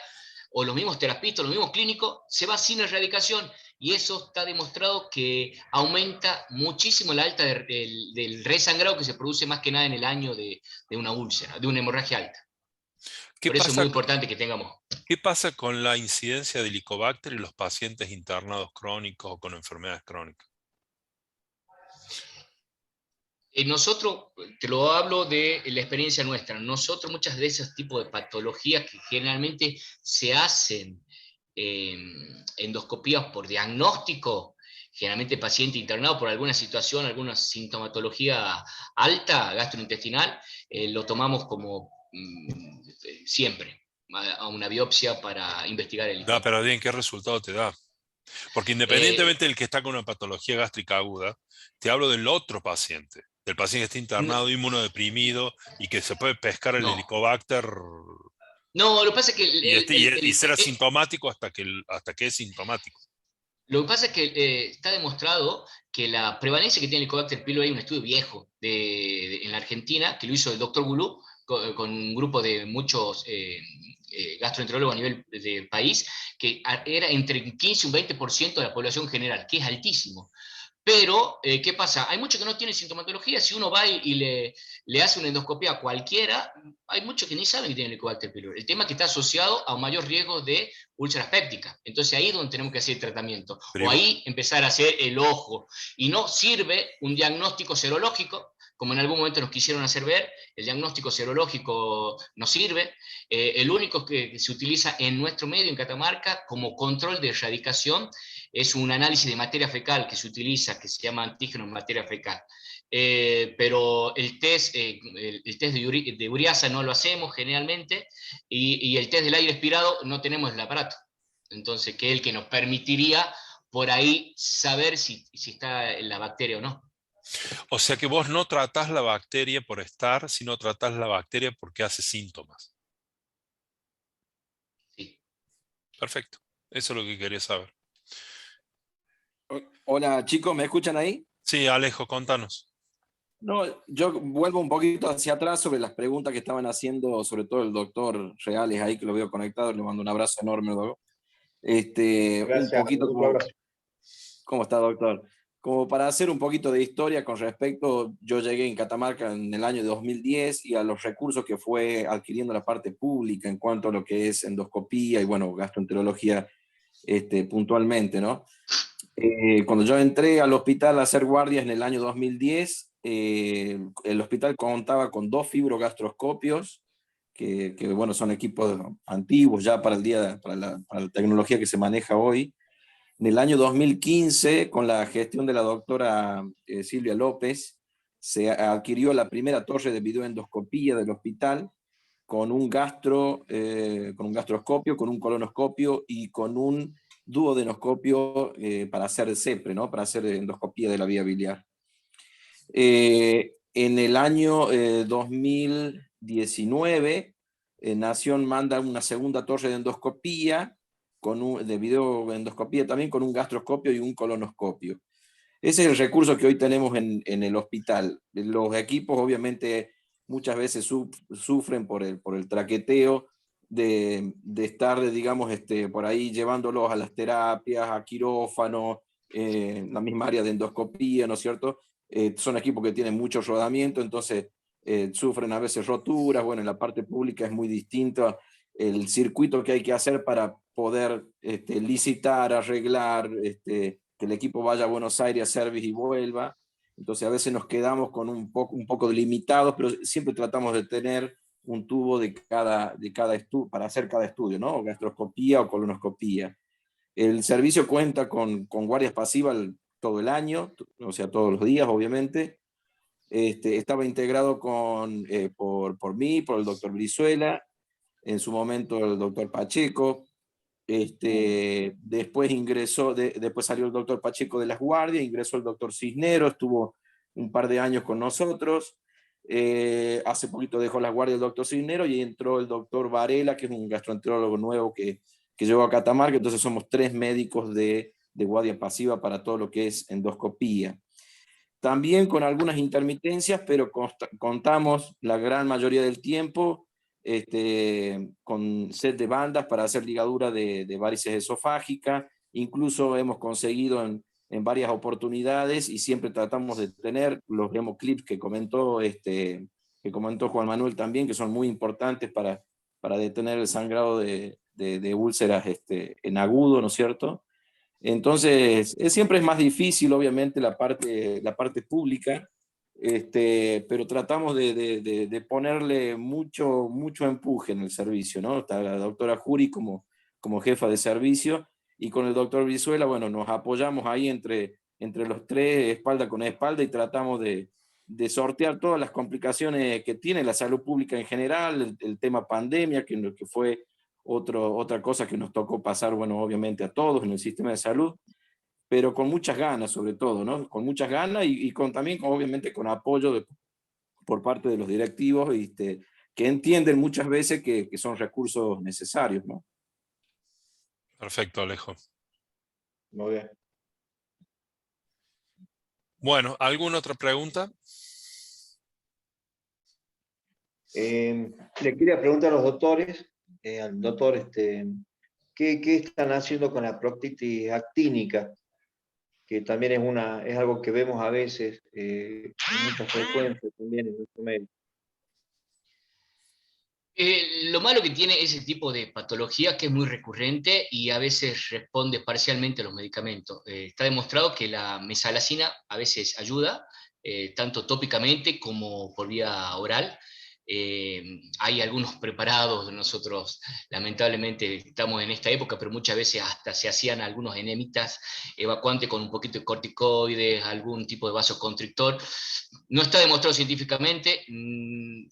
o los mismos terapistas, los mismos clínicos, se va sin erradicación, y eso está demostrado que aumenta muchísimo la alta del resangrado que se produce más que nada en el año de una úlcera, de una hemorragia alta. Por eso es muy importante que tengamos. ¿Qué pasa con la incidencia de Helicobacter en los pacientes internados crónicos o con enfermedades crónicas? Nosotros, te lo hablo de la experiencia nuestra, nosotros muchas de esos tipos de patologías que generalmente se hacen endoscopías por diagnóstico, generalmente paciente internado por alguna situación, alguna sintomatología alta gastrointestinal, lo tomamos como siempre a una biopsia para investigar el Helicobacter. Pero bien, ¿qué resultado te da? Porque independientemente del que está con una patología gástrica aguda, te hablo del otro paciente, del paciente que está internado, inmunodeprimido, y que se puede pescar el Helicobacter. No, lo que pasa es que... y ser asintomático hasta que es sintomático. Lo que pasa es que está demostrado que la prevalencia que tiene el Helicobacter pylori, hay un estudio viejo en la Argentina, que lo hizo el doctor Gulú, con un grupo de muchos gastroenterólogos a nivel del país, que era entre un 15 y un 20% de la población general, que es altísimo. Pero, ¿qué pasa? Hay muchos que no tienen sintomatología. Si uno va y le hace una endoscopia a cualquiera, hay muchos que ni saben que tienen Helicobacter pylori. El tema es que está asociado a un mayor riesgo de úlceras pépticas. Entonces ahí es donde tenemos que hacer el tratamiento. O ahí empezar a hacer el ojo. Y no sirve un diagnóstico serológico, como en algún momento nos quisieron hacer ver. El diagnóstico serológico no sirve. El único que se utiliza en nuestro medio, en Catamarca, como control de erradicación, es un análisis de materia fecal que se utiliza, que se llama antígeno en materia fecal. Pero el test de ureasa no lo hacemos generalmente, y el test del aire expirado no tenemos el aparato. Entonces, que es el que nos permitiría por ahí saber si está la bacteria o no. O sea que vos no tratás la bacteria por estar, sino tratás la bacteria porque hace síntomas. Sí. Perfecto. Eso es lo que quería saber. Hola, chicos, ¿me escuchan ahí? Sí, Alejo, contanos. No, yo vuelvo un poquito hacia atrás sobre las preguntas que estaban haciendo, sobre todo el doctor Reales ahí, que lo veo conectado, le mando un abrazo enorme, doctor. Un Gracias, poquito un abrazo. ¿Cómo está, doctor? Como para hacer un poquito de historia con respecto, yo llegué en Catamarca en el año 2010 y a los recursos que fue adquiriendo la parte pública en cuanto a lo que es endoscopía y, bueno, gastroenterología puntualmente, ¿no? Cuando yo entré al hospital a hacer guardias en el año 2010, el hospital contaba con 2 fibrogastroscopios, bueno, son equipos antiguos ya para para la tecnología que se maneja hoy. En el año 2015, con la gestión de la doctora Silvia López, se adquirió la primera torre de videoendoscopía del hospital con un gastroscopio, con un colonoscopio y con un duodenoscopio para hacer CEPRE, ¿no? Para hacer endoscopía de la vía biliar. En el año 2019, Nación manda una segunda torre de endoscopía, de videoendoscopía también, con un gastroscopio y un colonoscopio. Ese es el recurso que hoy tenemos en el hospital. Los equipos obviamente muchas veces sufren por el traqueteo de estar, digamos, por ahí llevándolos a las terapias, a quirófano, la misma área de endoscopía, ¿no es cierto? Son equipos que tienen mucho rodamiento, entonces sufren a veces roturas. Bueno, en la parte pública es muy distinto el circuito que hay que hacer para poder licitar, arreglar, que el equipo vaya a Buenos Aires a service y vuelva. Entonces a veces nos quedamos con un poco delimitados, pero siempre tratamos de tener un tubo de cada estudio, para hacer cada estudio, ¿no? O gastroscopía o colonoscopía. El servicio cuenta con guardias pasivas todo el año, o sea, todos los días, obviamente. Estaba integrado por mí, por el doctor Brizuela, en su momento el doctor Pacheco. Después después salió el doctor Pacheco de las guardias, ingresó el doctor Cisneros, estuvo un par de años con nosotros. Hace poquito dejó las guardias el doctor Cisneros y entró el doctor Varela, que es un gastroenterólogo nuevo que llegó a Catamarca. Entonces somos 3 médicos de guardia pasiva para todo lo que es endoscopía. También con algunas intermitencias, pero contamos la gran mayoría del tiempo con set de bandas para hacer ligadura de varices esofágicas. Incluso hemos conseguido en varias oportunidades, y siempre tratamos de tener los hemoclips que comentó Juan Manuel también, que son muy importantes para detener el sangrado de úlceras en agudo, ¿no es cierto? Entonces, siempre es más difícil, obviamente, la parte pública, pero tratamos de ponerle mucho empuje en el servicio, ¿no? Está la doctora Jury como jefa de servicio, y con el doctor Brizuela, bueno, nos apoyamos ahí entre los 3, espalda con espalda, y tratamos de sortear todas las complicaciones que tiene la salud pública en general, el tema pandemia, que fue otra cosa que nos tocó pasar, bueno, obviamente a todos en el sistema de salud, pero con muchas ganas, sobre todo, ¿no? Con muchas ganas y también, obviamente, con apoyo por parte de los directivos, que entienden muchas veces que son recursos necesarios, ¿no? Perfecto, Alejo. Muy bien. Bueno, ¿alguna otra pregunta? Le quería preguntar a los doctores, al doctor, ¿qué están haciendo con la proctitis actínica? Que también es algo que vemos a veces, con mucha frecuencia también en nuestro medio. Lo malo que tiene ese tipo de patología, que es muy recurrente y a veces responde parcialmente a los medicamentos. Está demostrado que la mesalazina a veces ayuda, tanto tópicamente como por vía oral. Hay algunos preparados, nosotros lamentablemente estamos en esta época, pero muchas veces hasta se hacían algunos enemitas evacuantes con un poquito de corticoides, algún tipo de vasoconstrictor. No está demostrado científicamente,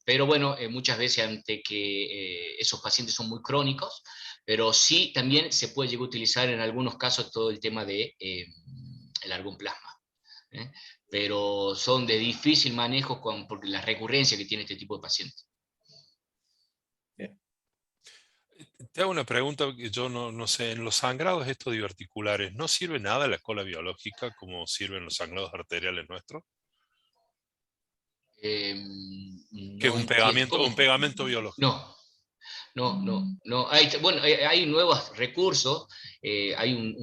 pero bueno, muchas veces ante que esos pacientes son muy crónicos, pero sí también se puede llegar a utilizar en algunos casos todo el tema de el argonplasma. Pero son de difícil manejo por la recurrencia que tiene este tipo de pacientes. Bien. Te hago una pregunta que yo no sé. En los sangrados estos diverticulares, ¿no sirve nada la cola biológica como sirven los sangrados arteriales nuestros? Que es No entiendo. un pegamento biológico. No. No. Hay nuevos recursos, hay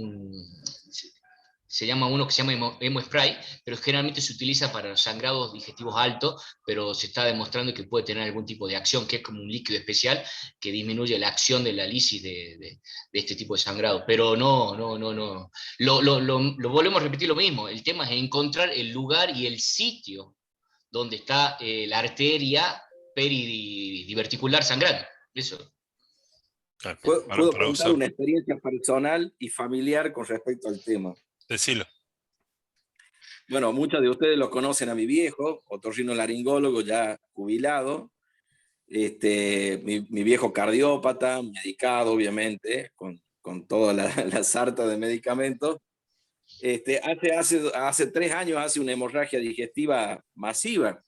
se llama uno que se llama Hemospray, pero generalmente se utiliza para sangrados digestivos altos, pero se está demostrando que puede tener algún tipo de acción, que es como un líquido especial que disminuye la acción de la lisis de este tipo de sangrado. Pero no. Lo volvemos a repetir lo mismo, el tema es encontrar el lugar y el sitio donde está la arteria peridiverticular sangrando. Eso. Claro, Puedo contar una experiencia personal y familiar con respecto al tema. Decilo. Bueno, muchos de ustedes lo conocen a mi viejo, otorrinolaringólogo ya jubilado, mi viejo cardiópata, medicado obviamente, con toda la sarta de medicamentos. Hace 3 años hace una hemorragia digestiva masiva.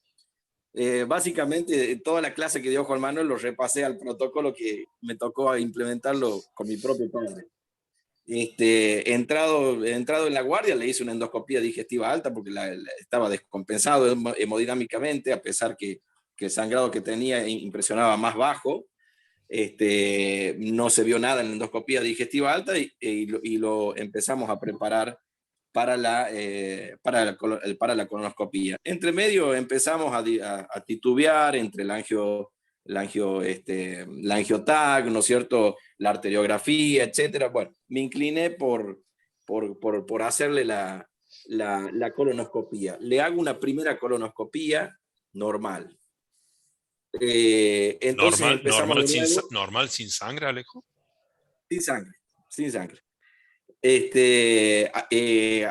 Básicamente, toda la clase que dio Juan Manuel lo repasé al protocolo que me tocó implementarlo con mi propio padre. Entrado en la guardia, le hice una endoscopía digestiva alta porque estaba descompensado hemodinámicamente, a pesar que el sangrado que tenía impresionaba más bajo. No se vio nada en la endoscopía digestiva alta y lo empezamos a preparar para la colonoscopía. Entre medio empezamos a titubear entre la angioTAC, ¿no es cierto?, la arteriografía, etcétera. Bueno, me incliné por hacerle la colonoscopía. Le hago una primera colonoscopía normal. Entonces normal sin sangre, Alejo. Sin sangre.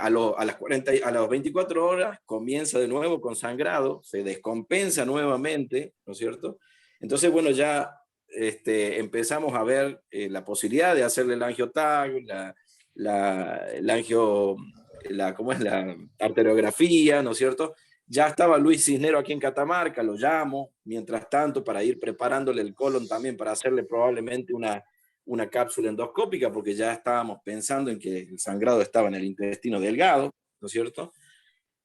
A las 24 horas comienza de nuevo con sangrado, se descompensa nuevamente, ¿no es cierto? Entonces, bueno, ya empezamos a ver la posibilidad de hacerle el angioTAC, la arteriografía, ¿no es cierto? Ya estaba Luis Cisnero aquí en Catamarca, lo llamo, mientras tanto, para ir preparándole el colon también, para hacerle probablemente una cápsula endoscópica, porque ya estábamos pensando en que el sangrado estaba en el intestino delgado, ¿no es cierto?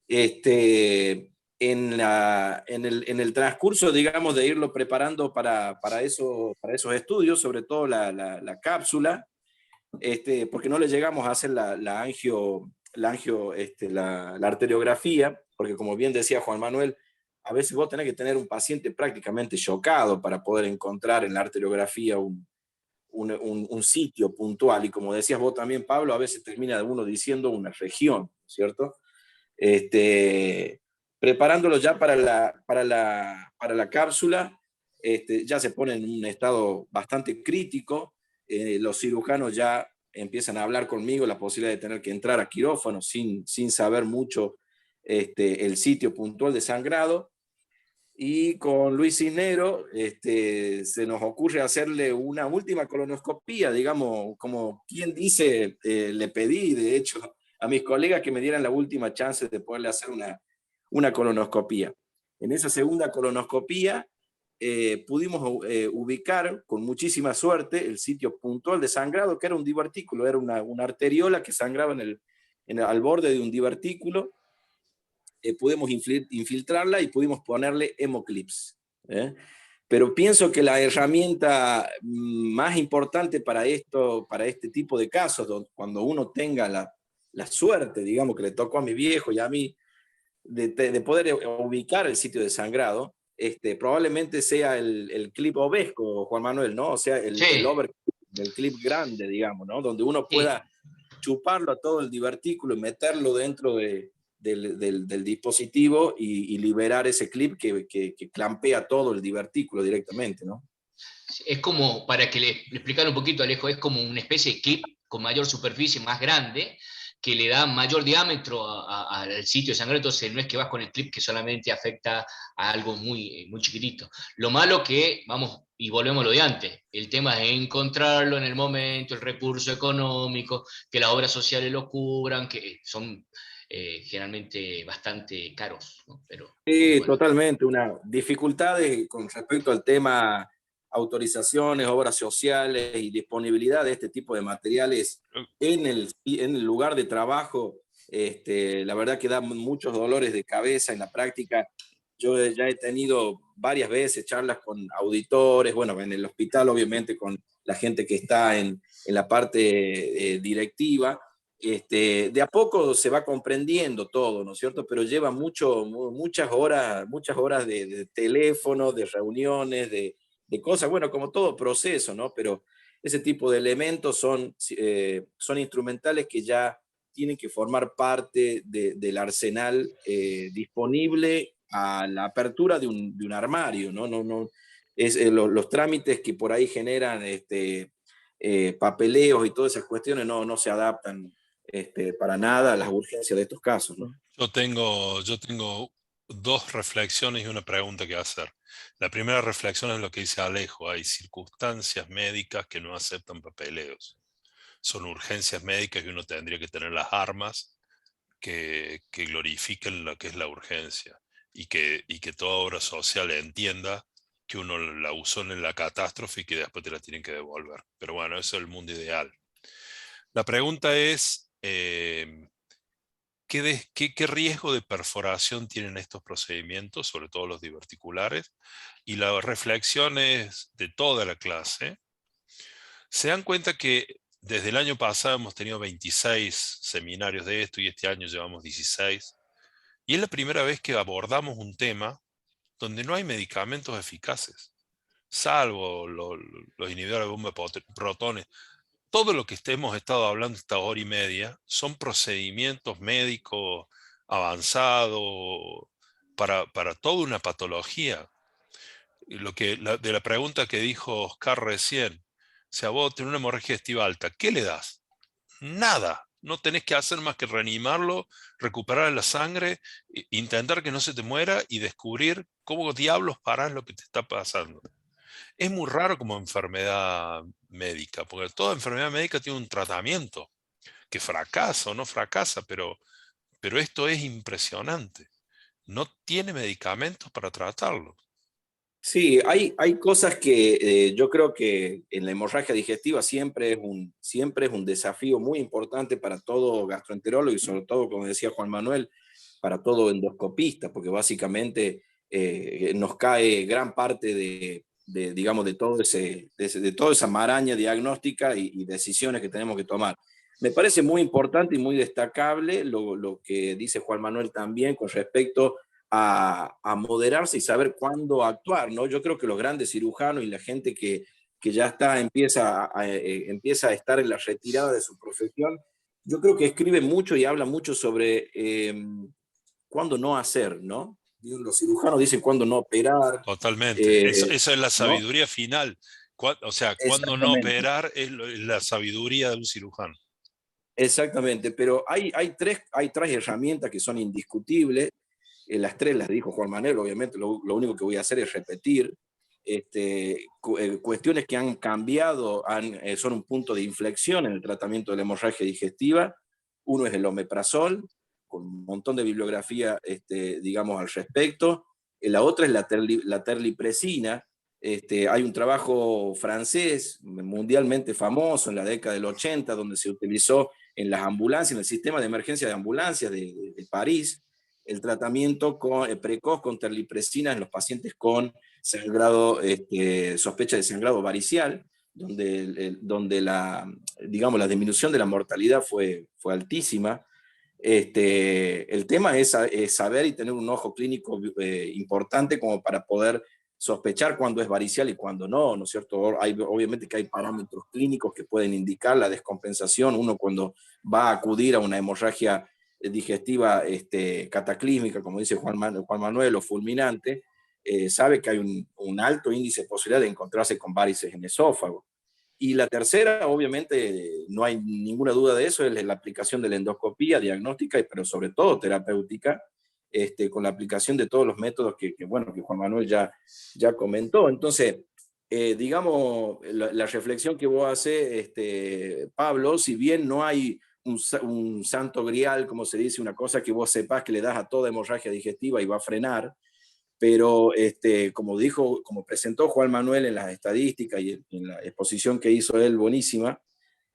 En el transcurso, digamos, de irlo preparando para esos estudios, sobre todo la cápsula, porque no le llegamos a hacer la arteriografía, porque como bien decía Juan Manuel, a veces vos tenés que tener un paciente prácticamente chocado para poder encontrar en la arteriografía un sitio puntual, y como decías vos también, Pablo, a veces termina uno diciendo una región, ¿cierto? Preparándolo ya para la cápsula, ya se pone en un estado bastante crítico. Los cirujanos ya empiezan a hablar conmigo la posibilidad de tener que entrar a quirófano sin saber mucho el sitio puntual de sangrado. Y con Luis Cisnero se nos ocurre hacerle una última colonoscopía, digamos, como quien dice, le pedí, de hecho, a mis colegas que me dieran la última chance de poderle hacer una colonoscopía. En esa segunda colonoscopía pudimos ubicar con muchísima suerte el sitio puntual de sangrado, que era un divertículo, era una arteriola que sangraba al borde de un divertículo. Pudimos infiltrarla y pudimos ponerle hemoclips. Pero pienso que la herramienta más importante para este tipo de casos, cuando uno tenga la suerte, digamos, que le tocó a mi viejo y a mí, de poder ubicar el sitio de sangrado, probablemente sea el clip obesco, Juan Manuel, ¿no? O sea, el clip grande, digamos, ¿no? Donde uno pueda chuparlo a todo el divertículo y meterlo dentro del dispositivo y liberar ese clip que clampea todo el divertículo directamente, ¿no? Es como, para que le explicara un poquito, Alejo, es como una especie de clip con mayor superficie, más grande, que le da mayor diámetro al sitio de sangrado. Entonces no es que vas con el clip que solamente afecta a algo muy, muy chiquitito. Lo malo que, vamos, y volvemos a lo de antes, el tema es encontrarlo en el momento, el recurso económico, que las obras sociales lo cubran, que son generalmente bastante caros, ¿no? Pero, sí, bueno. Totalmente, una dificultad con respecto al tema autorizaciones, obras sociales y disponibilidad de este tipo de materiales en el lugar de trabajo. La verdad que da muchos dolores de cabeza en la práctica. yo ya he tenido varias veces charlas con auditores, bueno, en el hospital obviamente con la gente que está en la parte directiva. De a poco se va comprendiendo todo, ¿no es cierto? Pero lleva muchas horas de teléfono, de reuniones, de cosas, bueno, como todo proceso, ¿no? Pero ese tipo de elementos son instrumentales que ya tienen que formar parte del arsenal disponible a la apertura de un armario, ¿no? Los trámites que por ahí generan papeleos y todas esas cuestiones no se adaptan para nada a las urgencias de estos casos, ¿no? Yo tengo dos reflexiones y una pregunta que hacer. La primera reflexión es lo que dice Alejo. Hay circunstancias médicas que no aceptan papeleos. Son urgencias médicas y uno tendría que tener las armas que glorifiquen lo que es la urgencia y que toda obra social entienda que uno la usó en la catástrofe y que después te la tienen que devolver. Pero bueno, eso es el mundo ideal. La pregunta es, ¿qué riesgo de perforación tienen estos procedimientos, sobre todo los diverticulares? Y la reflexión es de toda la clase. Se dan cuenta que desde el año pasado hemos tenido 26 seminarios de esto y este año llevamos 16. Y es la primera vez que abordamos un tema donde no hay medicamentos eficaces, salvo los inhibidores de bomba de protones. Todo lo que hemos estado hablando esta hora y media son procedimientos médicos avanzados para toda una patología. Y de la pregunta que dijo Oscar recién, o sea, vos tenés una hemorragia digestiva alta, ¿qué le das? Nada. No tenés que hacer más que reanimarlo, recuperar la sangre, intentar que no se te muera y descubrir cómo diablos parás lo que te está pasando. Es muy raro como enfermedad médica, porque toda enfermedad médica tiene un tratamiento que fracasa o no fracasa, pero esto es impresionante. No tiene medicamentos para tratarlo. Sí, hay cosas que yo creo que en la hemorragia digestiva siempre es un desafío muy importante para todo gastroenterólogo y sobre todo, como decía Juan Manuel, para todo endoscopista, porque básicamente nos cae gran parte digamos, de toda esa maraña diagnóstica y decisiones que tenemos que tomar. Me parece muy importante y muy destacable lo que dice Juan Manuel también con respecto a moderarse y saber cuándo actuar, ¿no? Yo creo que los grandes cirujanos y la gente que ya empieza a estar en la retirada de su profesión, yo creo que escribe mucho y habla mucho sobre cuándo no hacer, ¿no? Los cirujanos dicen cuándo no operar. Totalmente. Esa es la ¿No? sabiduría final. O sea, cuándo no Exactamente. operar es la sabiduría de un cirujano. Exactamente, pero hay tres herramientas que son indiscutibles. Las tres las dijo Juan Manuel, obviamente lo único que voy a hacer es repetir. Cuestiones que han cambiado, son un punto de inflexión en el tratamiento de la hemorragia digestiva. Uno es el omeprazol, con un montón de bibliografía, digamos, al respecto. La otra es la terlipresina. Hay un trabajo francés mundialmente famoso en la década del 80, donde se utilizó en las ambulancias, en el sistema de emergencia de ambulancias de París, el tratamiento precoz con terlipresina en los pacientes con sangrado, sospecha de sangrado varicial, donde digamos, la disminución de la mortalidad fue altísima. El tema es saber y tener un ojo clínico importante como para poder sospechar cuándo es varicial y cuándo no, ¿no es cierto? Obviamente que hay parámetros clínicos que pueden indicar la descompensación. Uno cuando va a acudir a una hemorragia digestiva cataclísmica, como dice Juan Manuel, o fulminante, sabe que hay un alto índice de posibilidad de encontrarse con varices en esófago. Y la tercera, obviamente, no hay ninguna duda de eso, es la aplicación de la endoscopía diagnóstica, pero sobre todo terapéutica, con la aplicación de todos los métodos que Juan Manuel ya comentó. Entonces, digamos, la reflexión que vos haces, Pablo, si bien no hay un santo grial, como se dice, una cosa que vos sepas que le das a toda hemorragia digestiva y va a frenar, pero como presentó Juan Manuel en las estadísticas y en la exposición que hizo él, buenísima,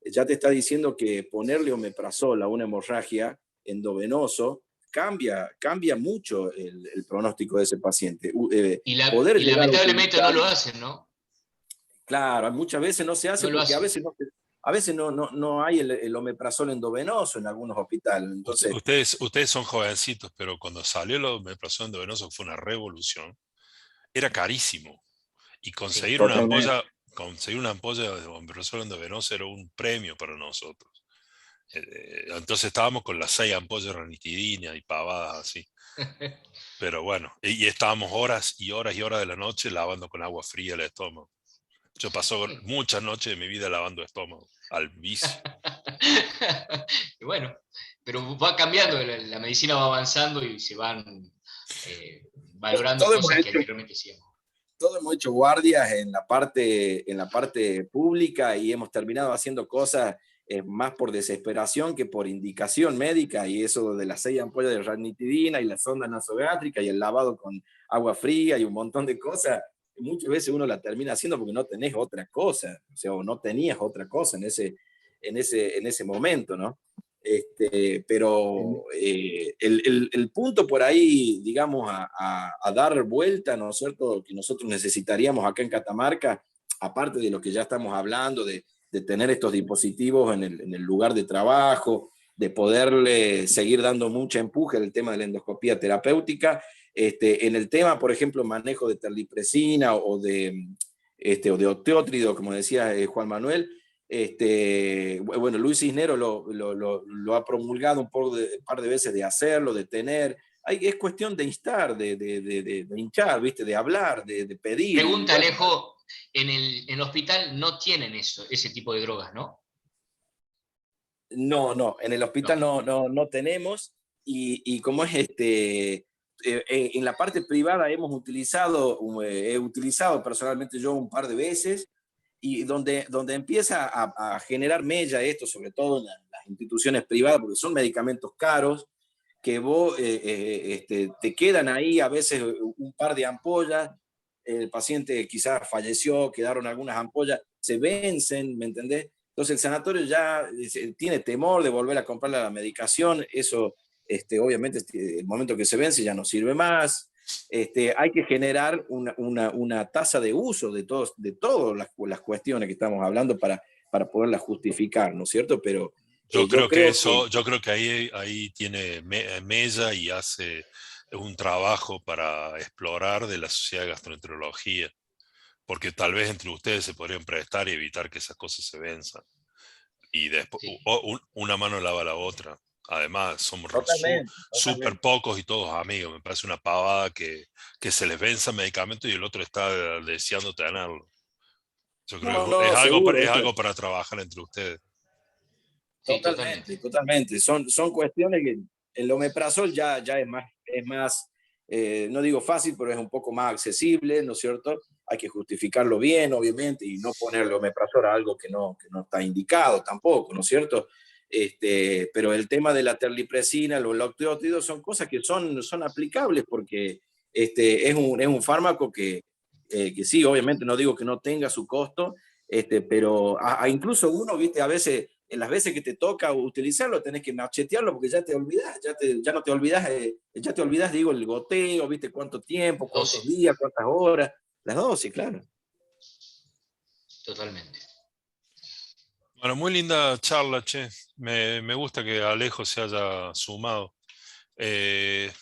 ya te está diciendo que ponerle omeprazol a una hemorragia endovenoso cambia mucho el pronóstico de ese paciente. Y Poder llegar a lamentablemente utilizar, no lo hacen, ¿no? claro, muchas veces no se hace No lo porque hacen. a veces no hay el omeprazol endovenoso en algunos hospitales. Entonces, Ustedes son jovencitos, pero cuando salió el omeprazol endovenoso, que fue una revolución, era carísimo. Y Sí. totalmente. conseguir una ampolla de omeprazol endovenoso era un premio para nosotros. Entonces estábamos con las 6 ampollas de ranitidina y pavadas así. Pero bueno, y estábamos horas y horas y horas de la noche lavando con agua fría el estómago. Yo paso muchas noches de mi vida lavando estómago, al vicio. Y bueno, pero va cambiando, la medicina va avanzando y se van valorando Todos hemos cosas que hecho anteriormente hacíamos. todos hemos hecho guardias en la parte pública y hemos terminado haciendo cosas más por desesperación que por indicación médica, y eso de las 6 ampollas de ranitidina y la sonda nasogástrica y el lavado con agua fría y un montón de cosas, muchas veces uno la termina haciendo porque no tenés otra cosa, o sea, o no tenías otra cosa en ese momento, ¿no? Pero el punto por ahí, digamos, a dar vuelta, ¿no es cierto?, que nosotros necesitaríamos acá en Catamarca, aparte de lo que ya estamos hablando, de tener estos dispositivos en el lugar de trabajo, de poderle seguir dando mucha empuje al tema de la endoscopía terapéutica, en el tema, por ejemplo, manejo de terlipresina o de oteótrido, como decía Juan Manuel. Bueno, Luis Cisneros lo ha promulgado un par de veces de hacerlo, de tener. Es cuestión de instar, de hinchar, ¿viste? De hablar, de pedir. Pregunta, Bueno, Alejo, en el hospital no tienen ese tipo de drogas, ¿no? no, en el hospital No. no tenemos. Y como es en la parte privada he utilizado personalmente yo un par de veces, y donde empieza a generar mella esto, sobre todo en las instituciones privadas, porque son medicamentos caros, que vos te quedan ahí a veces un par de ampollas, el paciente quizás falleció, quedaron algunas ampollas, se vencen, ¿me entendés? Entonces el sanatorio ya tiene temor de volver a comprarle la medicación, eso obviamente el momento que se vence ya no sirve más. Hay que generar una tasa de uso de todas las cuestiones que estamos hablando para poderlas justificar, ¿no es cierto? Pero Yo yo creo que creo que yo creo que ahí tiene Mella y hace un trabajo para explorar de la Sociedad de Gastroenterología, porque tal vez entre ustedes se podrían prestar y evitar que esas cosas se venzan. Y después, Sí. una mano lava la otra. Además, somos totalmente, súper totalmente. pocos y todos amigos. Me parece una pavada que se les venza medicamento y el otro está deseando tenerlo. Yo creo que No, seguro, es esto algo para trabajar entre ustedes. Sí, totalmente. totalmente. Son cuestiones que el omeprazol ya es más no digo fácil, pero es un poco más accesible, ¿no es cierto? Hay que justificarlo bien, obviamente, y no ponerle omeprazol a algo que no está indicado tampoco, ¿no es cierto? Pero el tema de la terlipresina, los lactoócidos, son cosas que son aplicables porque es un fármaco que sí, obviamente no digo que no tenga su costo, pero incluso uno, viste, a veces, en las veces que te toca utilizarlo, tenés que machetearlo porque ya te olvidás, ya no te olvidás, ya te olvidás, digo, el goteo, viste, cuánto tiempo, cuántos Dosis, días, cuántas horas, las dosis, claro. totalmente. Bueno, muy linda charla, che. Me gusta que Alejo se haya sumado. Eh,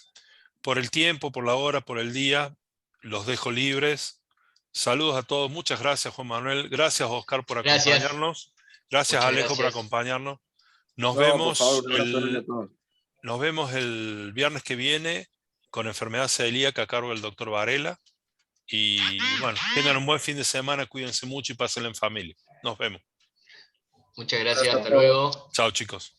por el tiempo, por la hora, por el día, los dejo libres. Saludos a todos. Muchas gracias, Juan Manuel. Gracias, Oscar, por Gracias, acompañarnos. Gracias, muchas Alejo, por gracias. acompañarnos. Nos No, por favor, vemos un abrazo grande a todos. nos vemos el viernes que viene con enfermedad celíaca a cargo del doctor Varela. Y bueno, tengan un buen fin de semana, cuídense mucho y pásenla en familia. Nos vemos. Muchas Un abrazo gracias, a hasta todos. luego. Chao, chicos.